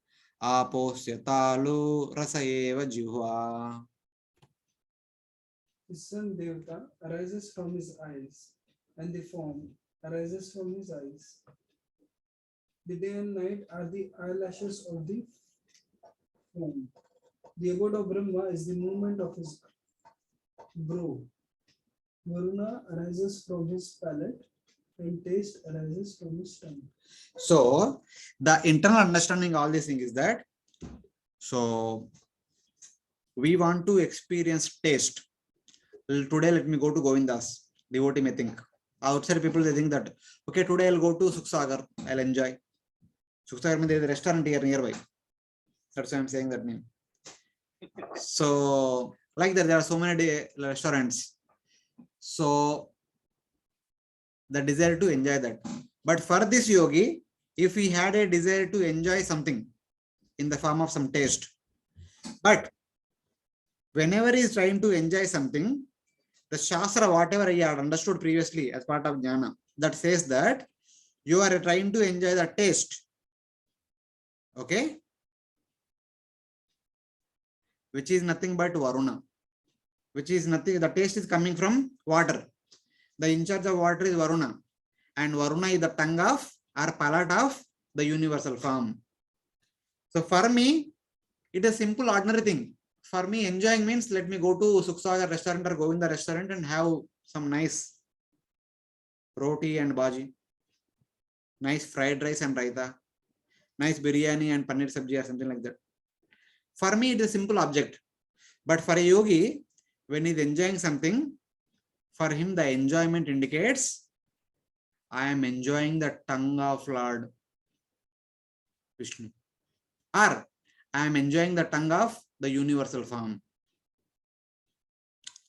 A: Aposya Talu Rasayeva Jihva.
B: The sun devata arises from his eyes, and the form arises from his eyes. The day and night are the eyelashes of the form. The abode of Brahma is the movement of his brow. Varuna arises from his palate, and taste arises from his tongue.
A: So, the internal understanding of all these things is that, so we want to experience taste. Today, let me go to Govindas. Devotee may think. Outside people, they think that, okay, today I'll go to Sukhsagar. I'll enjoy. Sukhsagar means there is a restaurant here nearby. That's why I'm saying that name. So, like that, there are so many restaurants. So, the desire to enjoy that. But for this yogi, if he had a desire to enjoy something in the form of some taste, but whenever he is trying to enjoy something, the Shastra, whatever he had understood previously as part of Jnana, that says that you are trying to enjoy the taste. Okay? Which is nothing but Varuna. Which is nothing, the taste is coming from water. The in charge of water is Varuna. And Varuna is the tongue of or palate of the universal form. So for me, it is simple, ordinary thing. For me, enjoying means let me go to Sukhsagar restaurant or Govinda restaurant and have some nice roti and bhaji, nice fried rice and raita, nice biryani and paneer sabji or something like that. For me, it is a simple object. But for a yogi, when he is enjoying something, for him the enjoyment indicates I am enjoying the tongue of Lord Vishnu. Or I am enjoying the tongue of the universal form.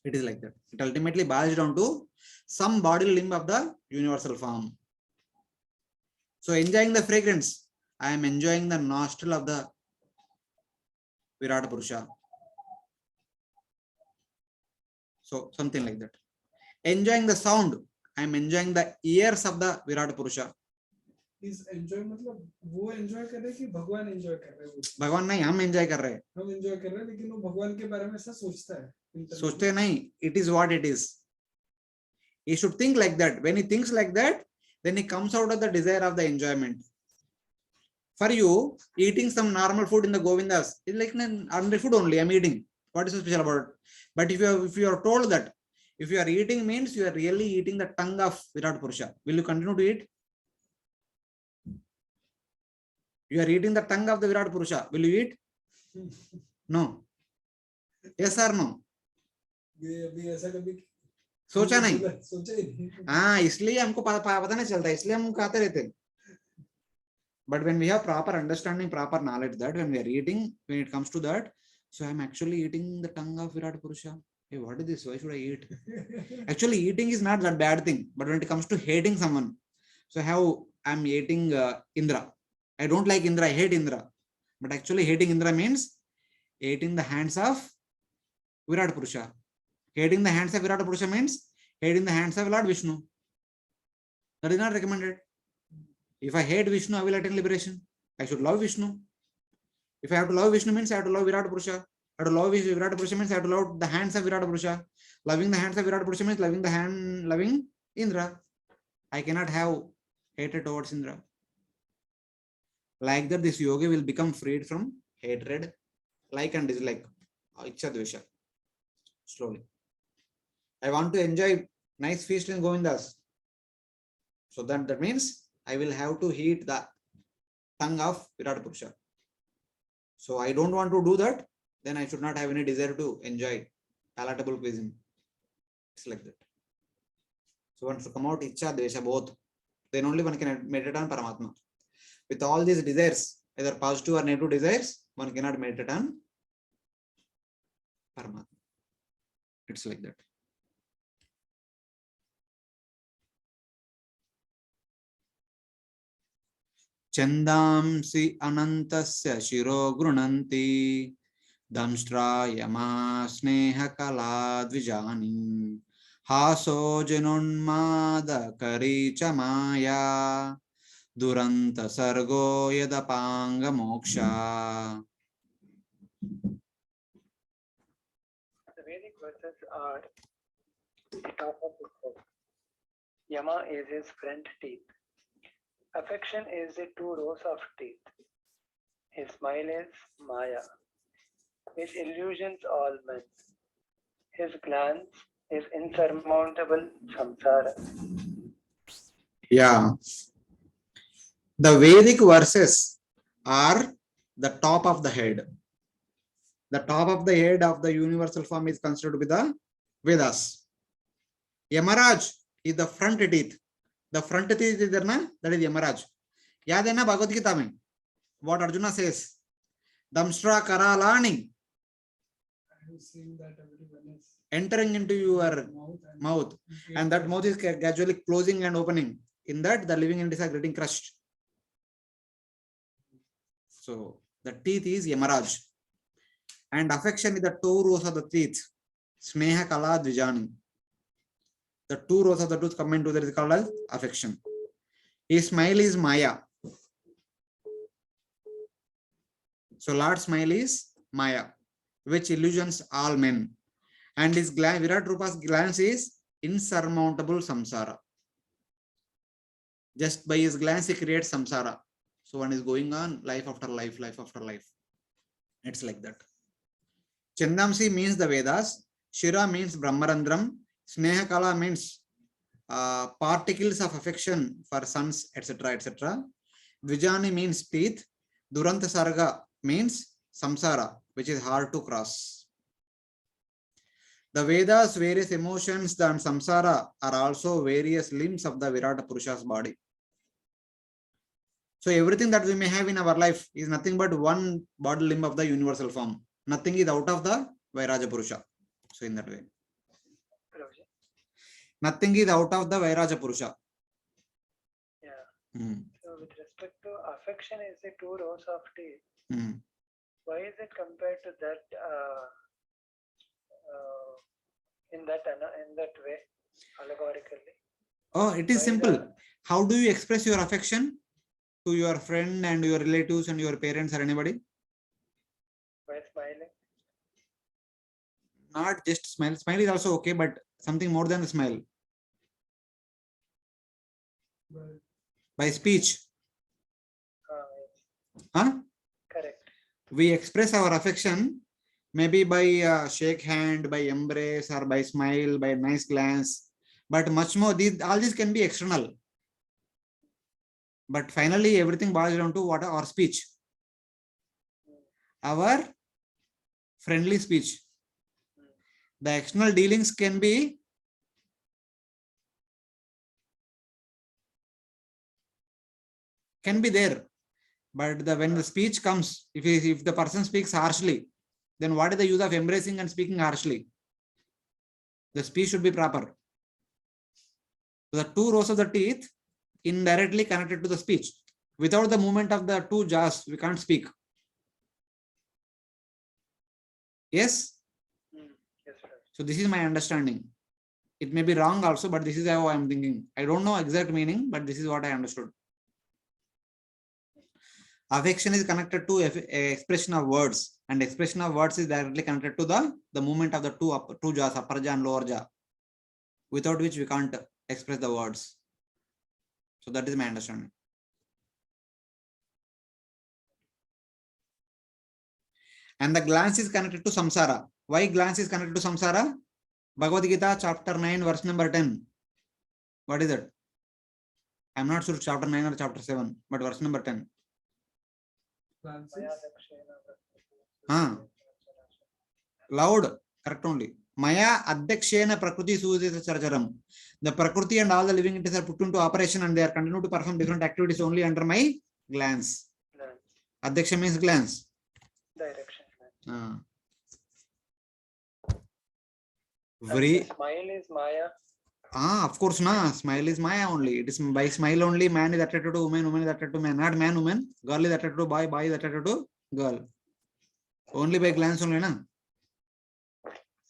A: It is like that. It ultimately boils down to some body limb of the universal form. So enjoying the fragrance, I am enjoying the nostril of the Virat Purusha. So something like that. Enjoying the sound, I am enjoying the ears of the Virat Purusha.
B: Is enjoy मतलब वो enjoy कर रहे हैं कि भगवान enjoy कर रहे हैं?
A: भगवान नहीं, हम enjoy कर रहे हैं.
B: हम enjoy कर रहे हैं, लेकिन वो भगवान के बारे में ऐसा सोचता है.
A: सोचते नहीं. It is what it is. He should think like that. When he thinks like that, then he comes out of the desire of the enjoyment. For you, eating some normal food in the Govindas is like an ordinary food only. I'm eating. What is so special about it? But if you are told that if you are eating means you are really eating the tongue of Virat Purusha, will you continue to eat? You are eating the tongue of the Virat Purusha. Will you eat? No. Yes or no?
B: अभी ऐसा कभी
A: सोचा नहीं.
B: सोचा ही नहीं.
A: हाँ, इसलिए हमको पता नहीं चलता, इसलिए हम खाते रहते. But when we have proper understanding, proper knowledge that when we are eating, when it comes to that, so I'm actually eating the tongue of Virat Purusha. Hey, what is this? Why should I eat? Actually, eating is not that bad thing. But when it comes to hating someone, so how I'm eating Indra. I don't like Indra. I hate Indra. But actually, hating Indra means hating the hands of Virat Purusha. Hating the hands of Virat Purusha means hating the hands of Lord Vishnu. That is not recommended. If I hate Vishnu, I will attain liberation. I should love Vishnu. If I have to love Vishnu means I have to love Virat Purusha. I have to love Virat Purusha means I have to love the hands of Virat Purusha. Loving the hands of Virat Purusha means loving Indra. I cannot have hatred towards Indra. Like that, this yogi will become freed from hatred, like and dislike, Ichha Dvesha. Slowly. I want to enjoy nice feast in Govindas. So that means I will have to heat the tongue of Virat Purusha. So I don't want to do that, then I should not have any desire to enjoy palatable cuisine. It's like that. So once to come out Ichha, Dvesha, both, then only one can meditate on Paramatma. With all these desires, either positive or negative desires, one cannot meditate on Paramatma. It's like that. Chandamsi anantasya shiro grunanti damshtra yama sneha kala dvijani haso janonmada karicha maya duranta sargo yadapanga moksha.
C: The Vedic verses are the top of his head. Yama is his front teeth. Affection is the two rows of teeth. His smile is Maya, which illusions all men. His glance is insurmountable samsara.
A: Yeah. The Vedic verses are the top of the head. The top of the head of the universal form is considered to be the Vedas. Yamaraj is the front teeth. The front teeth is there, na? That is Yamaraj. Yaad hai na Bhagavad Gita mein? What Arjuna says? Damshra karalani.
B: I have seen that everyone is
A: Entering into your mouth. And that mouth is gradually closing and opening. In that, the living entities are getting crushed. So, the teeth is Yamaraj. And affection is the two rows of the teeth. Sneha kala dvijani. The two rows of the tooth combined together is called as affection. His smile is Maya. So Lord's smile is Maya, which illusions all men. And his Virat-rupa's glance is insurmountable samsara. Just by his glance, he creates samsara. So one is going on life after life, life after life. It's like that. Chandamsi means the Vedas. Shira means Brahmarandram. Sneha Kala means particles of affection for sons, etc. etc. Vijani means teeth. Duranta Sarga means samsara, which is hard to cross. The Vedas, various emotions and samsara are also various limbs of the Virat Purusha's body. So everything that we may have in our life is nothing but one body limb of the universal form. Nothing is out of the Vairaja Purusha. So in that way. Nothing is out of the Vairaja Purusha.
C: Yeah. So with respect to affection is the two rows of teeth. Why is it compared to that in that way, allegorically?
A: Oh, it is simple. How do you express your affection to your friend and your relatives and your parents or anybody?
C: By smiling.
A: Not just smile. Smile is also okay, but something more than a smile. By speech. Huh?
C: Correct.
A: We express our affection maybe by shake hand, by embrace, or by smile, by nice glance. But much more, all these can be external. But finally, everything boils down to what? Our speech. Our friendly speech. The external dealings can be there. But when the speech comes, if the person speaks harshly, then what is the use of embracing and speaking harshly? The speech should be proper. So the two rows of the teeth indirectly connected to the speech. Without the movement of the two jaws, we can't speak. Yes?
C: Yes, sir.
A: So this is my understanding. It may be wrong also, but this is how I am thinking. I don't know exact meaning, but this is what I understood. Affection is connected to expression of words, and expression of words is directly connected to the movement of the two jaws, upper jaw and lower jaw, without which we can't express the words. So that is my understanding. And the glance is connected to samsara. Why glance is connected to samsara? Bhagavad Gita chapter 9 verse number 10. What is it? I'm not sure chapter 9 or chapter 7, but verse number 10. Loud, correct only. Maya adhyakshena prakriti sujita charcharam. The prakriti and all the living entities are put into operation and they are continuing to perform different activities only under my glance. Adhyaksha means glance.
C: Direction.
A: Smile
C: is Maya.
A: Of course, na. Smile is Maya only. It is by smile only man is attracted to woman, woman is attracted to man. Not man, woman. Girl is attracted to boy, boy is attracted to girl. Only by glance only, na.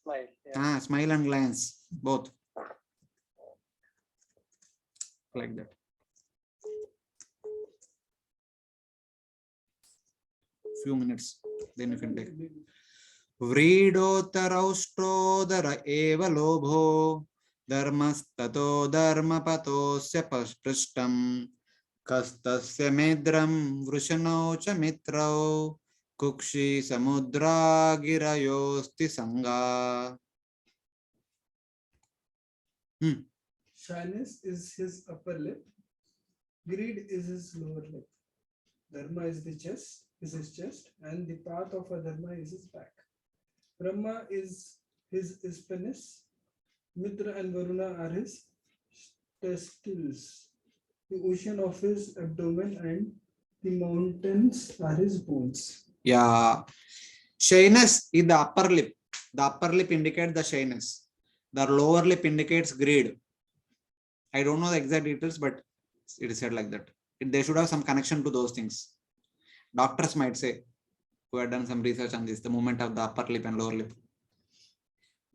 C: Smile. Yeah.
A: Smile and glance, both. Like that. Few minutes, then you can take. Vridotarauštrodara eva lobho dharmastato dharmapatosya prishtam kastasya medram vrushanau cha mitrau kukshi samudra girayosti sanga.
B: Shyness is his upper lip. Greed is his lower lip. Dharma is his chest, and the path of adharma is his back. Brahma is his penis. Mitra and Varuna are his testicles. The ocean of his abdomen and the mountains are his bones.
A: Yeah. Shyness is the upper lip. The upper lip indicates the shyness. The lower lip indicates greed. I don't know the exact details, but it is said like that. They should have some connection to those things. Doctors might say, who have done some research on this, the movement of the upper lip and lower lip.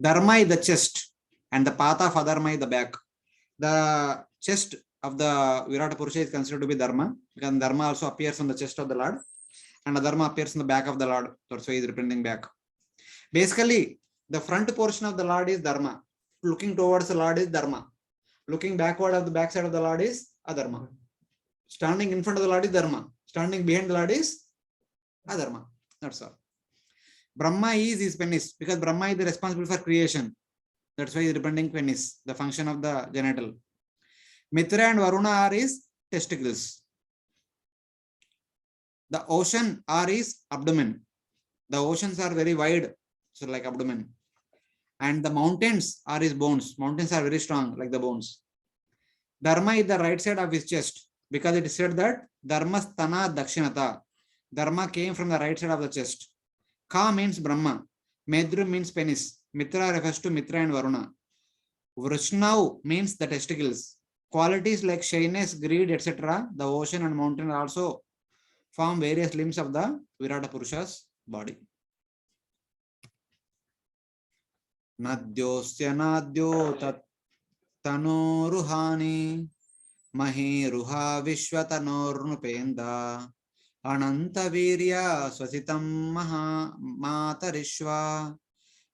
A: Dharma is the chest and the path of adharma is the back. The chest of the Virat Purusha is considered to be Dharma, because Dharma also appears on the chest of the Lord and Adharma appears on the back of the Lord. That's why he is representing back. Basically, the front portion of the Lord is Dharma. Looking towards the Lord is Dharma. Looking backward of the back side of the Lord is Adharma. Standing in front of the Lord is Dharma. Standing behind the Lord is Adharma. That's all. Brahma is his penis, because Brahma is responsible for creation. That's why he is representing penis, the function of the genital. Mitra and Varuna are his testicles. The ocean are his abdomen. The oceans are very wide, so like abdomen. And the mountains are his bones. Mountains are very strong, like the bones. Dharma is the right side of his chest, because it is said that Dharma stana dakshinata. Dharma came from the right side of the chest. Ka means Brahma. Medru means penis. Mitra refers to Mitra and Varuna. Vrishnav means the testicles. Qualities like shyness, greed, etc., the ocean and mountain also form various limbs of the Virata Purusha's body. Nadyosya nadyo tat tanoruhani mahiruha vishwatanornupenda ananta virya swasitam maha matarishva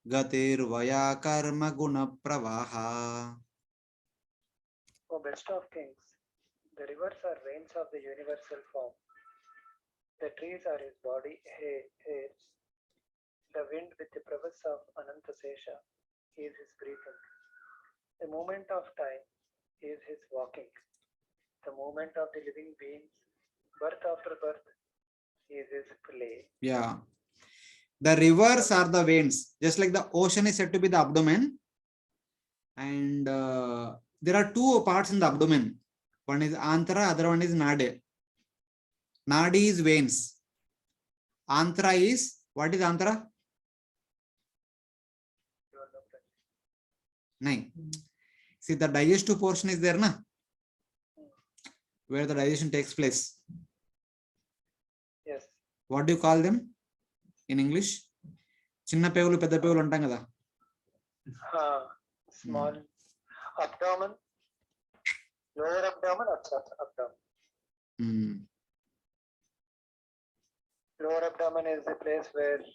A: gatirvaya karma guna pravaha.
C: O best of kings, the rivers are veins of the universal form. The trees are his body hairs. The wind with the prowess of Ananta Sesha is his breathing. The movement of time is his walking. The movement of the living beings, birth after birth, is his play.
A: Yeah. The rivers are the veins, just like the ocean is said to be the abdomen. And there are two parts in the abdomen. One is Antara, other one is Nade. Nadi is veins. Antara is, what is Antara? Nine. See, the digestive portion is there, na? Where the digestion takes place.
C: Yes.
A: What do you call them in English? Chinna pevulu, pedda pevulu antam kada.
C: Small abdomen, lower abdomen, upper abdomen. Lower abdomen is the place where it is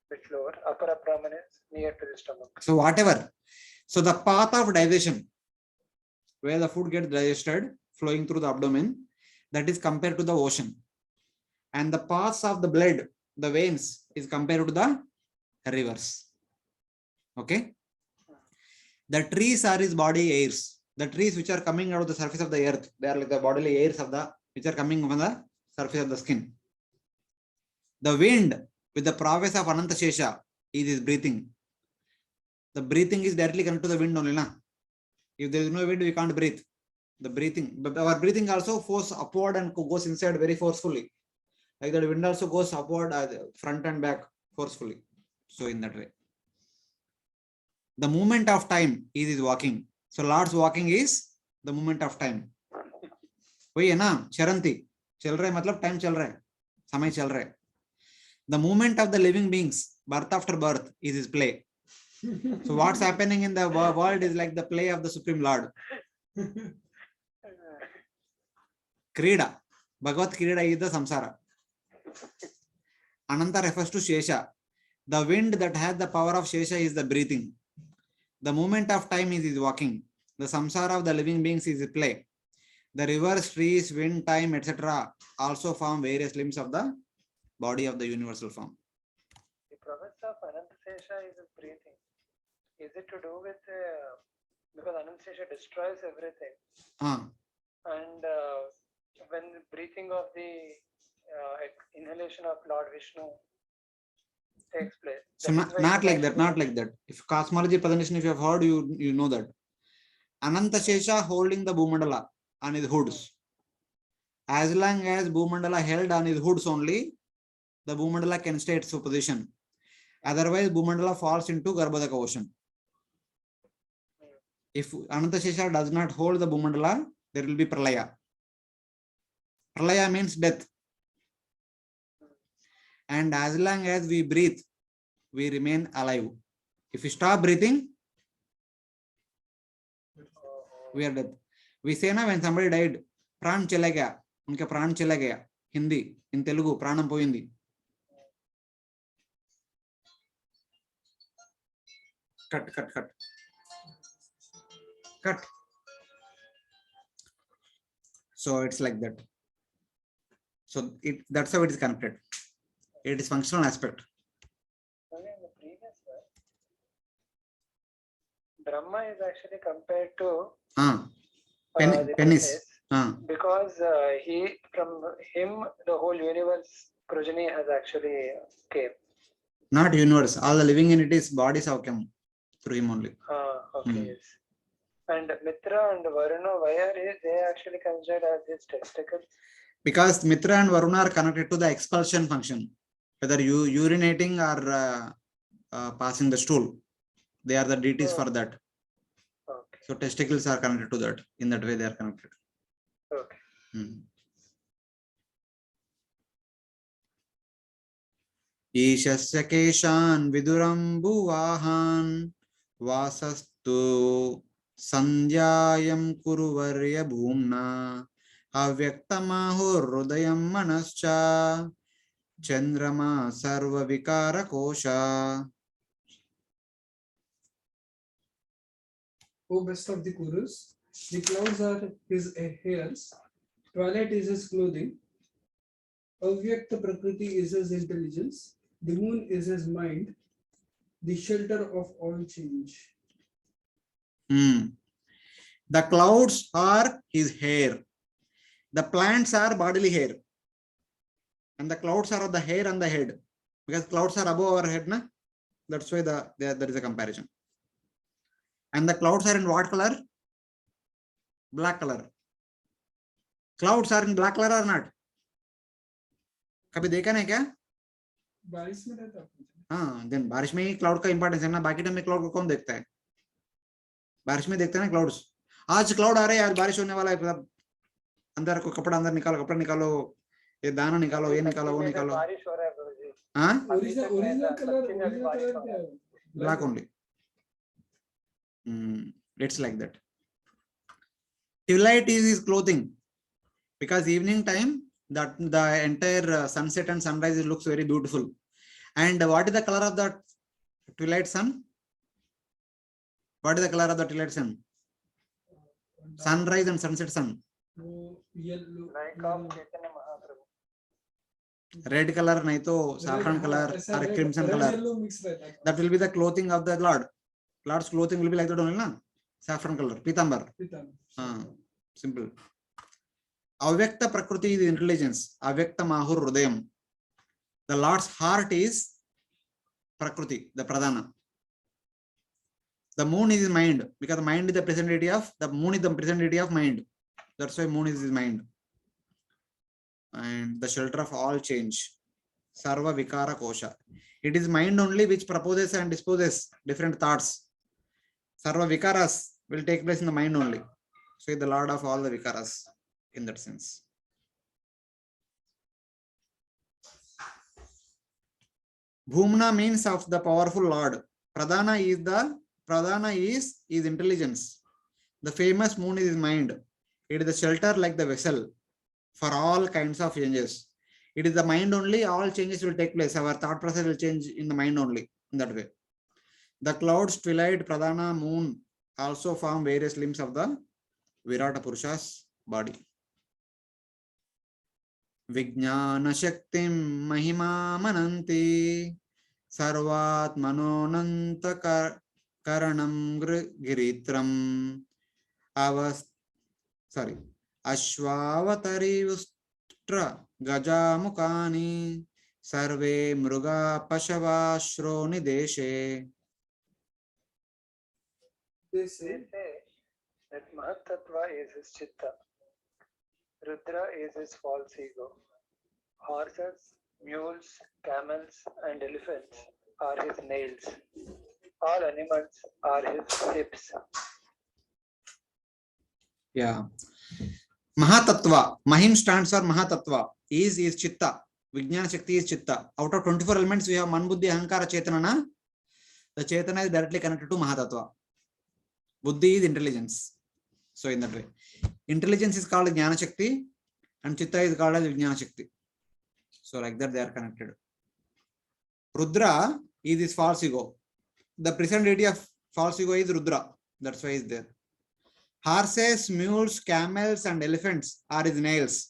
C: bit lower. Upper abdomen is near to the stomach.
A: So whatever. So the path of digestion, where the food gets digested, flowing through the abdomen, that is compared to the ocean. And the paths of the blood, the veins, is compared to the rivers. Okay. The trees are his body hairs. The trees which are coming out of the surface of the earth, they are like the bodily hairs of the which are coming from the surface of the skin. The wind with the prowess of Ananta Shesha is his breathing. The breathing is directly connected to the wind only. Na? If there is no wind, we can't breathe. The breathing, but our breathing also force upward and goes inside very forcefully. Like the wind also goes upward, front and back forcefully. So in that way. The movement of time is his walking. So Lord's walking is the movement of time. वही है ना चरंती चल रहे मतलब time चल रहा है समय चल रहा है. The movement of the living beings, birth after birth, is his play. So what's happening in the world is like the play of the Supreme Lord. Krida, Bhagavad Krida is the samsara. Ananta refers to Shesha. The wind that has the power of Shesha is the breathing. The movement of time is his walking. The samsara of the living beings is his play. The rivers, trees, wind, time, etc. also form various limbs of the body of the universal form.
C: The province of Anantasesha is his breathing. Is it to do with because Anantasesha destroys everything? And when the breathing of the inhalation of Lord Vishnu takes place.
A: So not like that, not like that. If cosmology presentation, if you have heard, you know that. Anantasesha holding the Bhumandala on his hoods. As long as Bhumandala held on his hoods only, the Bhumandala can stay at its position. Otherwise, Bhumandala falls into Garbhodaka ocean. If Anantasesha does not hold the Bhumandala, there will be Pralaya. Pralaya means death. And as long as we breathe, we remain alive. If we stop breathing, we are dead. We say na when somebody died, pran chala gaya, unka pran chala gaya. Hindi, in Telugu, pranam poyindi. Cut. So it's like that. So that's how it is connected. It is functional aspect.
C: In the previous verse, Brahma is actually compared to
A: penis.
C: Because from him the whole universe progeny has actually came.
A: Not universe. All the living entities, bodies have come through him only.
C: Okay, yes. And Mitra and Varuna, why are they actually considered as his testicles?
A: Because Mitra and Varuna are connected to the expulsion function. Whether you urinating or passing the stool, they are the deities for that.
C: Okay.
A: So testicles are connected to that. In that way, they are connected.
C: Okay.
A: Ishasya keshan viduram bhuvahan vasastu sandhyayam kuruvarya bhumna avyaktamahur hridayam manascha chandrama sarva vikara kosha.
B: O best of the Kurus, the clouds are his hairs, twilight is his clothing, Avyakta Prakriti is his intelligence, the moon is his mind, the shelter of all change.
A: The clouds are his hair. The plants are bodily hair. And the clouds are the hair and the head. Because clouds are above our head, na? That's why there is a comparison. And the clouds are in what color? Black color. Clouds are in black color or not? कभी देखा नहीं क्या?
B: बारिश में रहता है.
A: हाँ, then बारिश में ही क्लाउड का इंपॉर्टेंस है ना. बाकी टाइम में क्लाउड को कौन देखता है? बारिश में देखते हैं ना क्लाउड्स. आज क्लाउड आ रहे हैं, आज बारिश होने वाला है. मतलब अंदर को कपड़ा अंदर निकालो, कपड़ा निकालो, ये दाना निकालो, ये निकालो, वो निकालो.
C: बारिश हो रहा है गुरुजी.
A: हाँ?
B: Original colour
A: Black only. It's like that. Twilight is his clothing, because evening time that the entire sunset and sunrise looks very beautiful. And what is the color of the twilight sun? What is the color of the twilight sun? Sunrise and sunset sun.
B: Yellow.
C: Like of Chaitanya Mahaprabhu.
A: Red color, nahi to saffron color or crimson color. That will be the clothing of the Lord. Lord's clothing will be like that only, na? Saffron color, pitambar. Simple. Avyakta Prakriti is intelligence. Avyakta Mahur Hridayam. The Lord's heart is Prakriti, the Pradhana. The moon is his mind, because the mind is the present deity of, the moon is the present deity of mind. That's why moon is his mind. And the shelter of all change. Sarva Vikara Kosha. It is mind only which proposes and disposes different thoughts. Sarva Vikaras will take place in the mind only. So he is the Lord of all the Vikaras in that sense. Bhumna means of the powerful Lord. Pradhana is intelligence. The famous moon is his mind. It is the shelter like the vessel for all kinds of changes. It is the mind only, all changes will take place. Our thought process will change in the mind only, in that way. The clouds, twilight, Pradhana, moon also form various limbs of the Virata Purusha's body. Vijnana Shaktim Mahima Mananti Sarvat Manonanta Karanam Giritram Ashwavatari Ustra Gajamukani Sarve Mruga Pashava Shroni Deshe.
B: They say
C: that Mahatattva is his chitta, Rudra is his false ego, horses, mules, camels, and elephants are his nails, all animals are his hips.
A: Yeah. Mahatattva, Mahim stands for Mahatattva, is chitta, Vijnana Shakti is chitta. Out of 24 elements, we have Manbuddhi, Ahankara, Chetana. The Chetana is directly connected to Mahatattva. Buddhi is intelligence. So in that way, intelligence is called Jnana Shakti and Chitta is called as Vijnana Shakti. So like that they are connected. Rudra is his false ego. The present deity of false ego is Rudra. That's why he is there. Horses, mules, camels and elephants are his nails.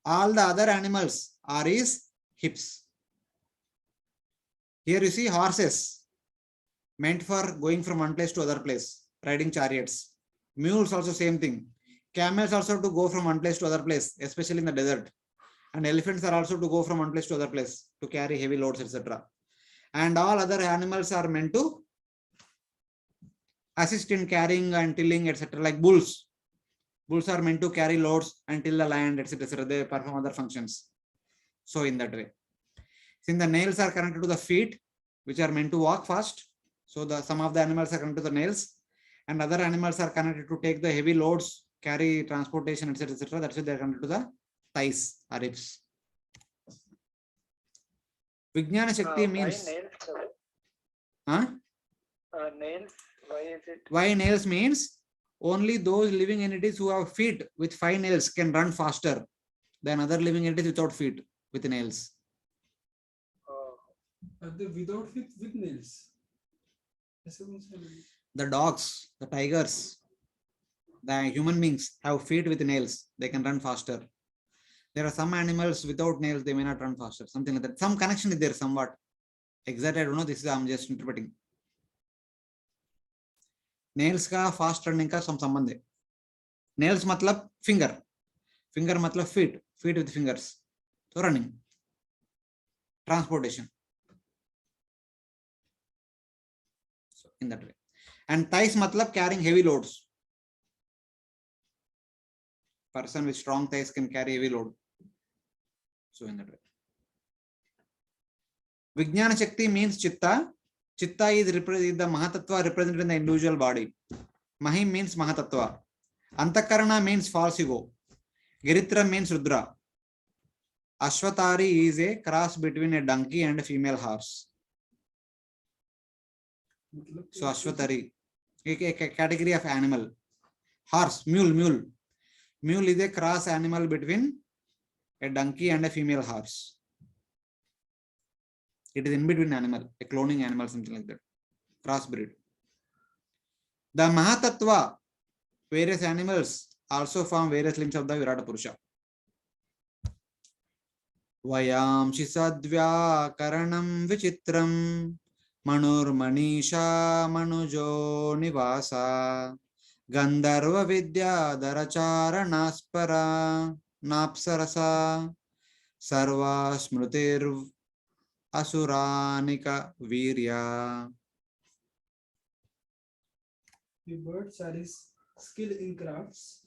A: All the other animals are his hips. Here you see horses, meant for going from one place to other place, riding chariots. Mules also same thing. Camels also to go from one place to other place, especially in the desert. And elephants are also to go from one place to other place to carry heavy loads, etc. And all other animals are meant to assist in carrying and tilling, etc. Like bulls. Bulls are meant to carry loads and till the land, etc. etc. They perform other functions. So in that way. Since the nails are connected to the feet, which are meant to walk fast, so some of the animals are connected to the nails, and other animals are connected to take the heavy loads, carry transportation, etc. etc. That's why they are connected to the thighs or ribs. Vijnana Shakti means.
C: Why nails?
A: Huh?
C: Nails, why is it?
A: Why nails means only those living entities who have feet with 5 nails can run faster than other living entities without feet with nails.
B: Are they without feet with nails?
A: The dogs, the tigers, the human beings have feet with nails. They can run faster. There are some animals without nails, they may not run faster. Something like that. Some connection is there somewhat. Exactly, I don't know. This is I'm just interpreting. Nails ka fast running ka some sambandh hai. Nails matlab finger. Finger matlab feet. Feet with fingers. So running. Transportation. So in that way. And thighs matlab carrying heavy loads. Person with strong thighs can carry heavy load. So in that way. Vijnana Shakti means Chitta. Chitta is the Mahatattva represented in the individual body. Mahim means Mahatattva. Antakarana means false ego. Giritra means Rudra. Ashwatari is a cross between a donkey and a female horse. So Ashwatari, a category of animal. Horse, mule. Mule is a cross animal between a donkey and a female horse. It is in between animal, a cloning animal, something like that. Crossbreed. The Mahatattva, various animals also form various limbs of the Virata Purusha. Vayamshi sadvya karanam vichitram manur manisha manujo nivasa gandharva vidya darachara naspara napsarasa sarva smrutir asuranika virya.
B: The birds are his skill in crafts.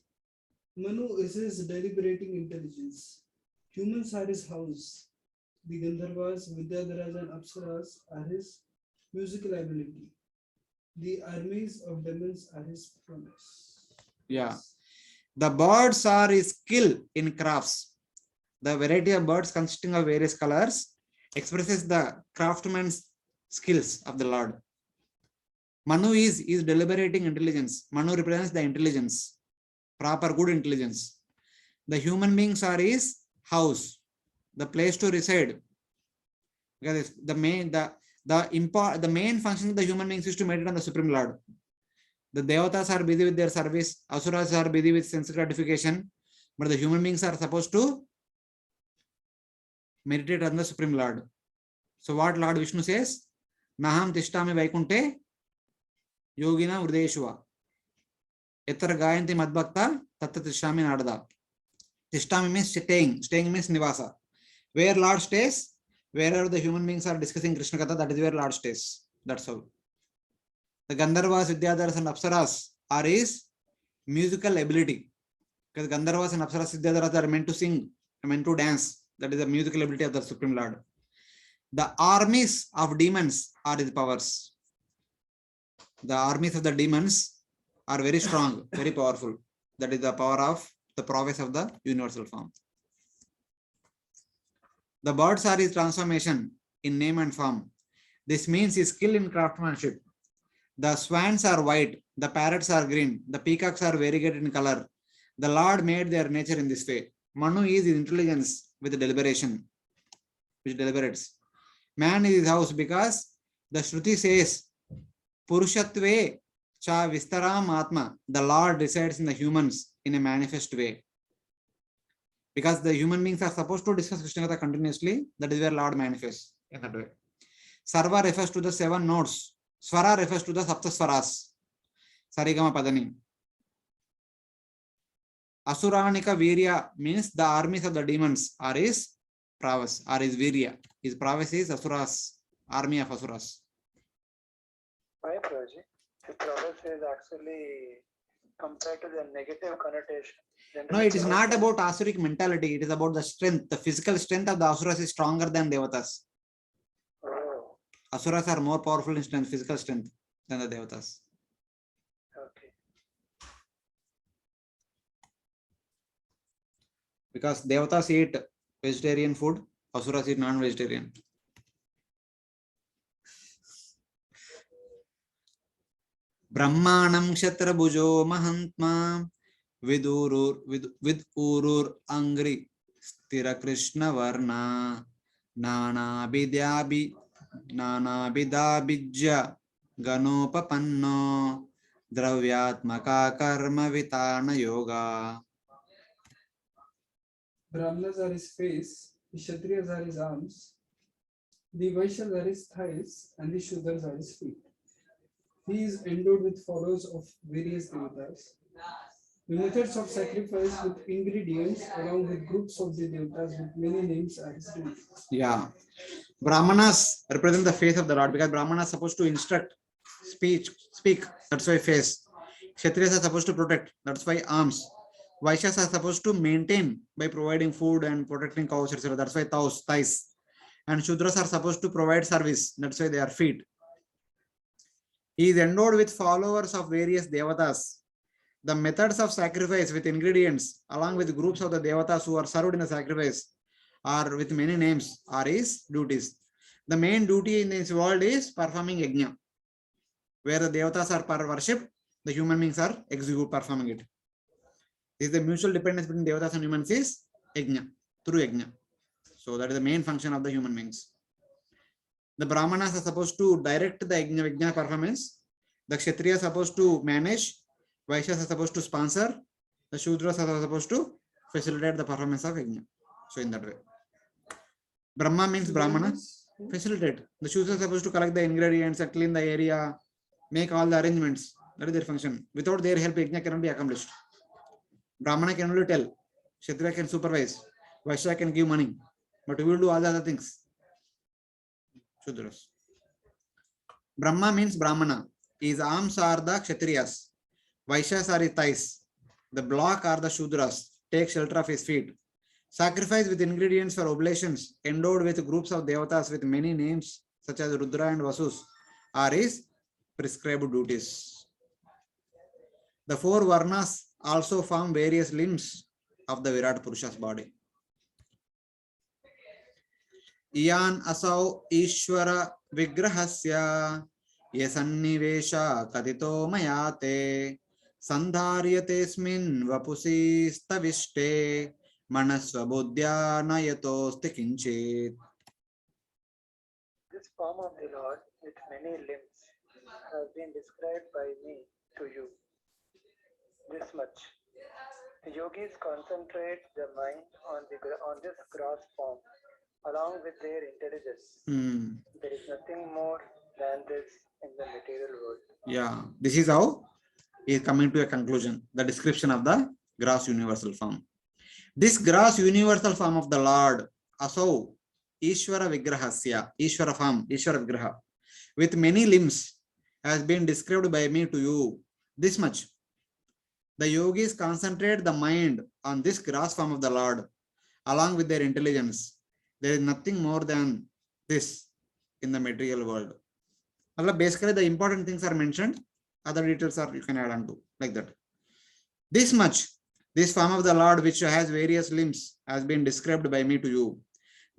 B: Manu is his deliberating intelligence. Humans are his house. The Gandharvas, Vidyadharas and Apsaras are his musical ability. The armies of demons are his promise.
A: Yeah. The birds are his skill in crafts. The variety of birds consisting of various colors expresses the craftsman's skills of the Lord. Manu is deliberating intelligence. Manu represents the intelligence, proper good intelligence. The human beings are his house, the place to reside. Because the main function of the human beings is to meditate on the Supreme Lord. The Devatas are busy with their service, Asuras are busy with sense gratification, but the human beings are supposed to meditate on the Supreme Lord. So what Lord Vishnu says? Naham tishtami vaikunte yogina vrideshva. Etar gayanti madbhakta tatta tishtami nadada. Tishtami means staying. Staying means nivasa. Where Lord stays, wherever the human beings are discussing Krishna Katha, that is where Lord stays. That's all. The Gandharvas, Vidyadharas and Apsaras are his musical ability. Because Gandharvas and Apsaras, Vidyadharas are meant to sing, meant to dance. That is the musical ability of the Supreme Lord. The armies of demons are his powers. The armies of the demons are very strong, very powerful. That is the power of the prowess of the universal form. The birds are his transformation in name and form. This means his skill in craftsmanship. The swans are white, the parrots are green, the peacocks are variegated in color. The Lord made their nature in this way. Manu is his intelligence with deliberation, which deliberates. Man is his house because the Shruti says, Purushatve cha vistaram atma. The Lord resides in the humans in a manifest way. Because the human beings are supposed to discuss Krishna Katha continuously, that is where Lord manifests in that way. Sarva refers to the 7 notes. Swara refers to the Sapta Swaras. Sarigama Padani. Asuranika Virya means the armies of the demons are his prowess or his Virya. His prowess is Asuras, army of Asuras.
C: Why, Prabhuji? His prowess is actually compared to the negative connotation.
A: No, it is not about Asuric mentality. It is about the strength. The physical strength of the Asuras is stronger than Devatas.
C: Oh,
A: Asuras are more powerful in strength, physical strength than the Devatas.
C: okay.
A: Because Devatas eat vegetarian food, Asuras eat non-vegetarian. Brahmanam Kshatrabhujo Mahantma Vidurur Angri Stira Krishna Varna Nana Bidabhija Ganopapanno Dravyatmaka Karma Vitana Yoga.
B: Brahmanas are his face, the Kshatriyas are his arms, the Vaishyas are his thighs, and the Shudras are his feet. He is endowed with followers of various devatas. The methods of sacrifice with ingredients along with groups of the devatas with many names are his duty.
A: Yeah. Brahmanas represent the face of the Lord because Brahmanas are supposed to instruct, speak, that's why face. Kshatriyas are supposed to protect, that's why arms. Vaishyas are supposed to maintain by providing food and protecting cows, etc. That's why thighs. And Shudras are supposed to provide service, that's why they are feet. He is endowed with followers of various devatas. The methods of sacrifice with ingredients, along with groups of the devatas who are served in the sacrifice, are with many names, are his duties. The main duty in this world is performing yajna. Where the devatas are worshipped, the human beings are performing it. This is the mutual dependence between devatas and humans is yajna, through yajna. So that is the main function of the human beings. The Brahmanas are supposed to direct the yajna performance. The Kshatriyas are supposed to manage. Vaishyas are supposed to sponsor. The Shudras are supposed to facilitate the performance of yajna. So in that way. Brahma means Brahmana. Facilitate. The Shudras are supposed to collect the ingredients, clean the area, make all the arrangements. That is their function. Without their help, yajna cannot be accomplished. Brahmana can only tell. Kshatriya can supervise. Vaishya can give money. But we will do all the other things. Shudras. Brahma means Brahmana. His arms are the Kshatriyas. Vaishyas are his thighs. The block are the Shudras. Take shelter of his feet. Sacrifice with ingredients for oblations, endowed with groups of devatas with many names, such as Rudra and Vasus, are his prescribed duties. The four Varnas also form various limbs of the Virat Purusha's body. Iyan asau Ishvara Vigrahasya Yasannivesha Kadito Mayate Sandharyatesmin Vapusi Stavishte Manasva Buddhya Nayatosti Kinchit.
C: This form of the Lord with many limbs has been described by me to you. This much. The yogis concentrate their mind on this gross form along with their intelligence. There is nothing more than this in the material world.
A: Yeah, this is how he is coming to a conclusion. The description of the gross universal form. This gross universal form of the Lord, Asau, Ishvara Vigrahasya, Ishvara form, Ishvara Vigraha, with many limbs, has been described by me to you. This much. The yogis concentrate the mind on this gross form of the Lord, along with their intelligence. There is nothing more than this in the material world. Basically, the important things are mentioned. Other details are you can add on to, like that. This much. This form of the Lord, which has various limbs, has been described by me to you.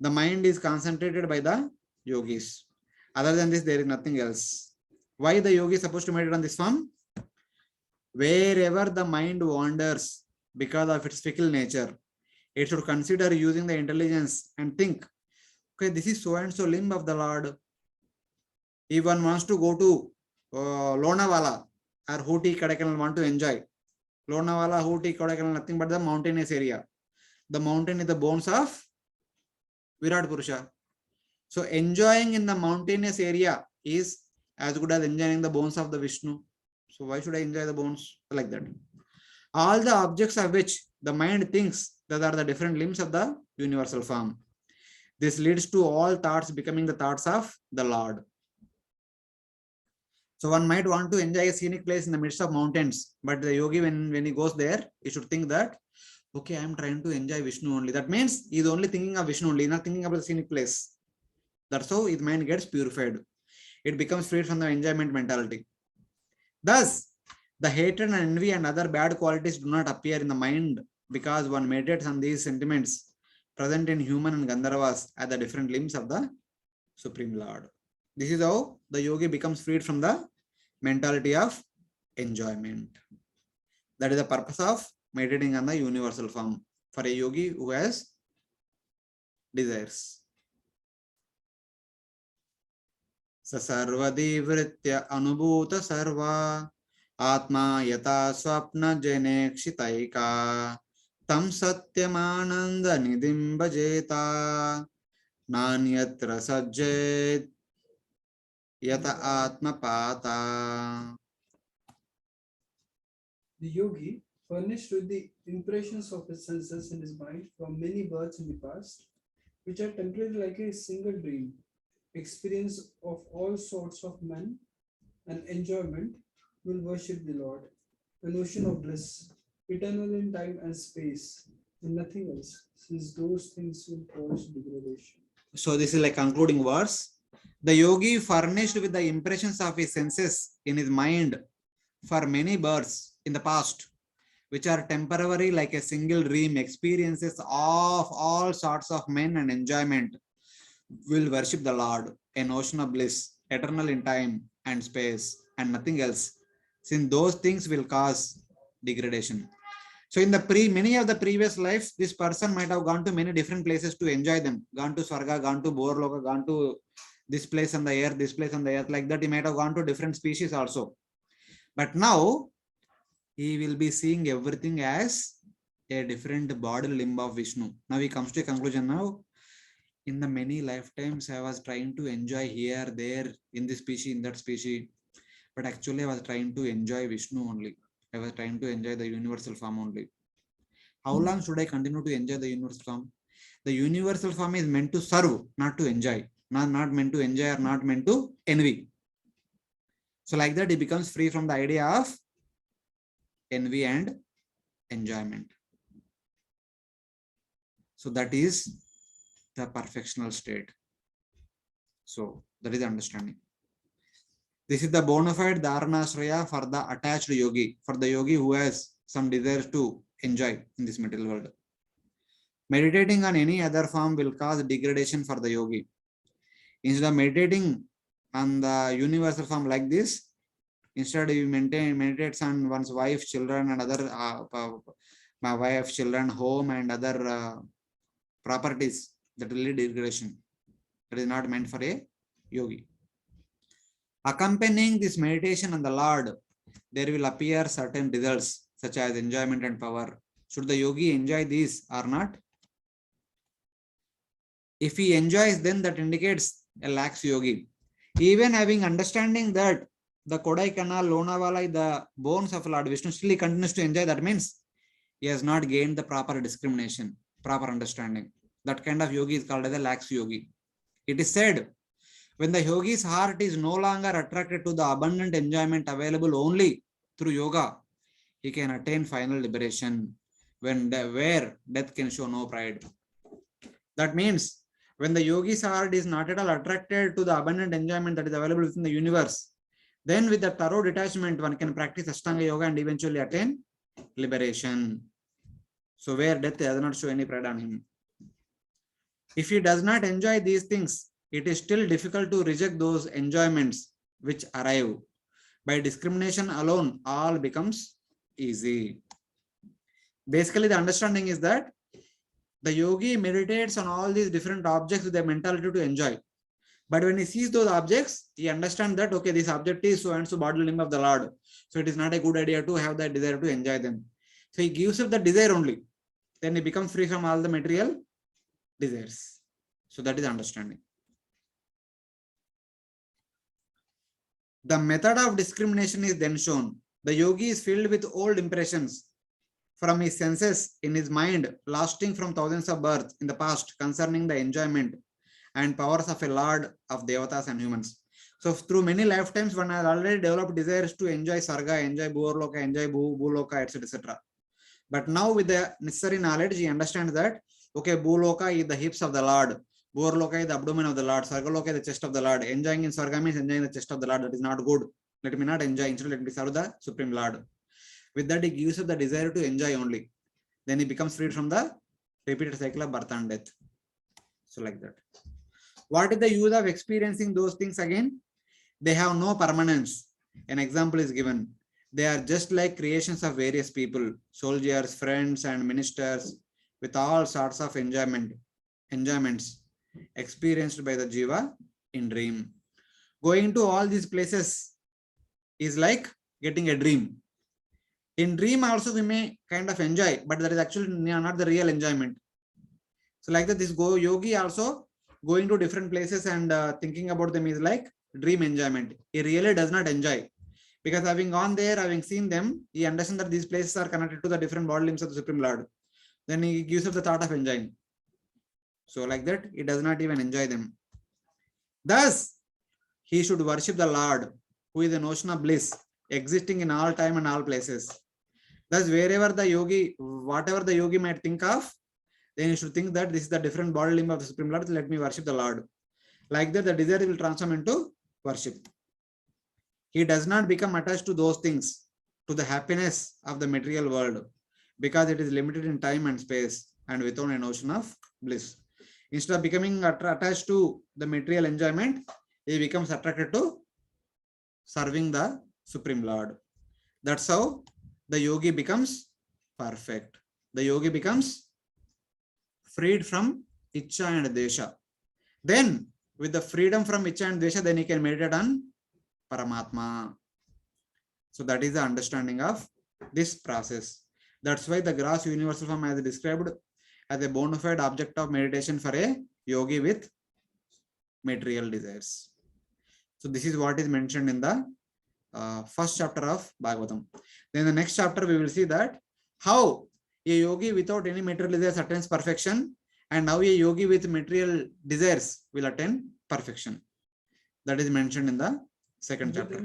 A: The mind is concentrated by the yogis. Other than this, there is nothing else. Why the yogi is supposed to meditate on this form? Wherever the mind wanders because of its fickle nature, it should consider using the intelligence and think, okay, this is so and so limb of the Lord. If one wants to go to Lonavala or Hooty, Kodaikanal, want to enjoy. Lonavala, Hooty, Kodaikanal, nothing but the mountainous area. The mountain is the bones of Virat Purusha. So enjoying in the mountainous area is as good as enjoying the bones of the Vishnu. So why should I enjoy the bones like that? all the objects of which the mind thinks that are the different limbs of the universal form. This leads to all thoughts becoming the thoughts of the Lord. So one might want to enjoy a scenic place in the midst of mountains, but the yogi, when he goes there, he should think that, okay, I am trying to enjoy Vishnu only. That means he is only thinking of Vishnu only, not thinking about the scenic place. That's how his mind gets purified. It becomes freed from the enjoyment mentality. Thus, the hatred and envy and other bad qualities do not appear in the mind because one meditates on these sentiments present in human and Gandharvas as the different limbs of the Supreme Lord. This is how the yogi becomes freed from the mentality of enjoyment. That is the purpose of meditating on the universal form for a yogi who has desires. Sarvadi vritya anubhuta sarva atma yata swapna jenekshitaika tam satyamananda nidim bhajeta nanyatra sajjet yata atma pata.
B: The yogi, furnished with the impressions of his senses in his mind from many births in the past, which are temporary like a single dream, experience of all sorts of men and enjoyment, will worship the Lord, an ocean of bliss, eternal in time and space, and nothing else, since those things will cause degradation.
A: So this is like concluding verse. The yogi, furnished with the impressions of his senses in his mind for many births in the past, which are temporary like a single dream, experiences of all sorts of men and enjoyment, will worship the Lord, an ocean of bliss, eternal in time and space, and nothing else, since those things will cause degradation. So in the many of the previous lives, this person might have gone to many different places to enjoy them, gone to Swarga, gone to Borloka, gone to this place on the earth, this place on the earth, like that. He might have gone to different species also. But now he will be seeing everything as a different body limb of Vishnu. Now he comes to a conclusion now. In the many lifetimes, I was trying to enjoy here, there, in this species, in that species. But actually, I was trying to enjoy Vishnu only. I was trying to enjoy the universal form only. How long should I continue to enjoy the universal form? The universal form is meant to serve, not to enjoy. Not meant to enjoy or not meant to envy. So like that, he becomes free from the idea of envy and enjoyment. So that is the perfectional state. So that is the understanding. This is the bona fide Dharanasraya for the attached yogi, for the yogi who has some desires to enjoy in this material world. Meditating on any other form will cause degradation for the yogi. Instead of meditating on the universal form like this, instead he meditates on one's wife, children, and other my wife, children, home, and other properties, that will lead degradation. That is not meant for a yogi. Accompanying this meditation on the Lord, there will appear certain results such as enjoyment and power. Should the yogi enjoy these or not? If he enjoys, then that indicates a lax yogi. Even having understanding that the Kodaikanal, Lonavala, the bones of Lord Vishnu, still he continues to enjoy, that means he has not gained the proper discrimination, proper understanding. That kind of yogi is called as a lax yogi. It is said, when the yogi's heart is no longer attracted to the abundant enjoyment available only through yoga, he can attain final liberation, where death can show no pride. That means when the yogi's heart is not at all attracted to the abundant enjoyment that is available within the universe, then with the thorough detachment, one can practice Ashtanga Yoga and eventually attain liberation. So where death does not show any pride on him. If he does not enjoy these things, it is still difficult to reject those enjoyments which arrive. By discrimination alone, all becomes easy. Basically, the understanding is that the yogi meditates on all these different objects with the mentality to enjoy. But when he sees those objects, he understands that, okay, this object is so and so body limb of the Lord. So it is not a good idea to have that desire to enjoy them. So he gives up the desire only. Then he becomes free from all the material desires. So that is understanding. The method of discrimination is then shown. The yogi is filled with old impressions from his senses in his mind, lasting from thousands of births in the past, concerning the enjoyment and powers of a lord of devatas and humans. So through many lifetimes, one has already developed desires to enjoy sarga, enjoy bhurloka, enjoy bhuloka, etc., etc. But now with the necessary knowledge, he understands that, okay, bhuloka is the hips of the Lord, bhurloka is the abdomen of the Lord, sargaloka is the chest of the Lord. Enjoying in sarga means enjoying the chest of the Lord. That is not good. Let me not enjoy. Instead, let me serve the Supreme Lord. With that, he gives up the desire to enjoy only. Then he becomes freed from the repeated cycle of birth and death. So like that. What is the use of experiencing those things again? They have no permanence. An example is given. They are just like creations of various people, soldiers, friends, and ministers, with all sorts of enjoyments experienced by the jiva in dream. Going to all these places is like getting a dream. In dream also we may kind of enjoy, but that is actually not the real enjoyment. So like that, this yogi also going to different places and thinking about them is like dream enjoyment. He really does not enjoy, because having gone there, having seen them, he understands that these places are connected to the different body limbs of the Supreme Lord. Then he gives up the thought of enjoying. So like that, he does not even enjoy them. Thus, he should worship the Lord, who is the notion of bliss, existing in all time and all places. Thus, wherever the yogi, whatever the yogi might think of, then you should think that this is the different body limb of the Supreme Lord, let me worship the Lord. Like that, the desire will transform into worship. He does not become attached to those things, to the happiness of the material world, because it is limited in time and space and without a notion of bliss. Instead of becoming attached to the material enjoyment, he becomes attracted to serving the Supreme Lord. That's how the yogi becomes perfect. The yogi becomes freed from Ichcha and Desha. Then, with the freedom from Ichcha and Desha, then he can meditate on Paramatma. So that is the understanding of this process. That's why the gross universal form is described as a bona fide object of meditation for a yogi with material desires. So this is what is mentioned in the first chapter of Bhagavatam. Then the next chapter we will see that how a yogi without any material desires attains perfection, and how a yogi with material desires will attain perfection. That is mentioned in the second chapter.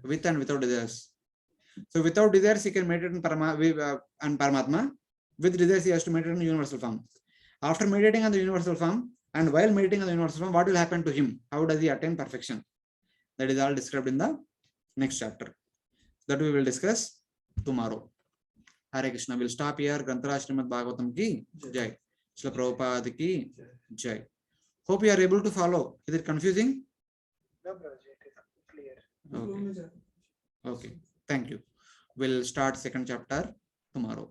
A: With and without desires. So without desires he can meditate on Paramatma. With desires he has to meditate on universal form. After meditating on the universal form, and while meditating on the universal form, what will happen to him? How does he attain perfection? That is all described in the next chapter. That we will discuss tomorrow. Hare Krishna. We'll stop here. Granthara Srimad Bhagavatam ki Jai. Srila Prabhupada ki Jai. Hope you are able to follow. Is it confusing?
C: No, Prabhuji, it is clear.
A: Okay. Okay. Thank you. We'll start second chapter tomorrow.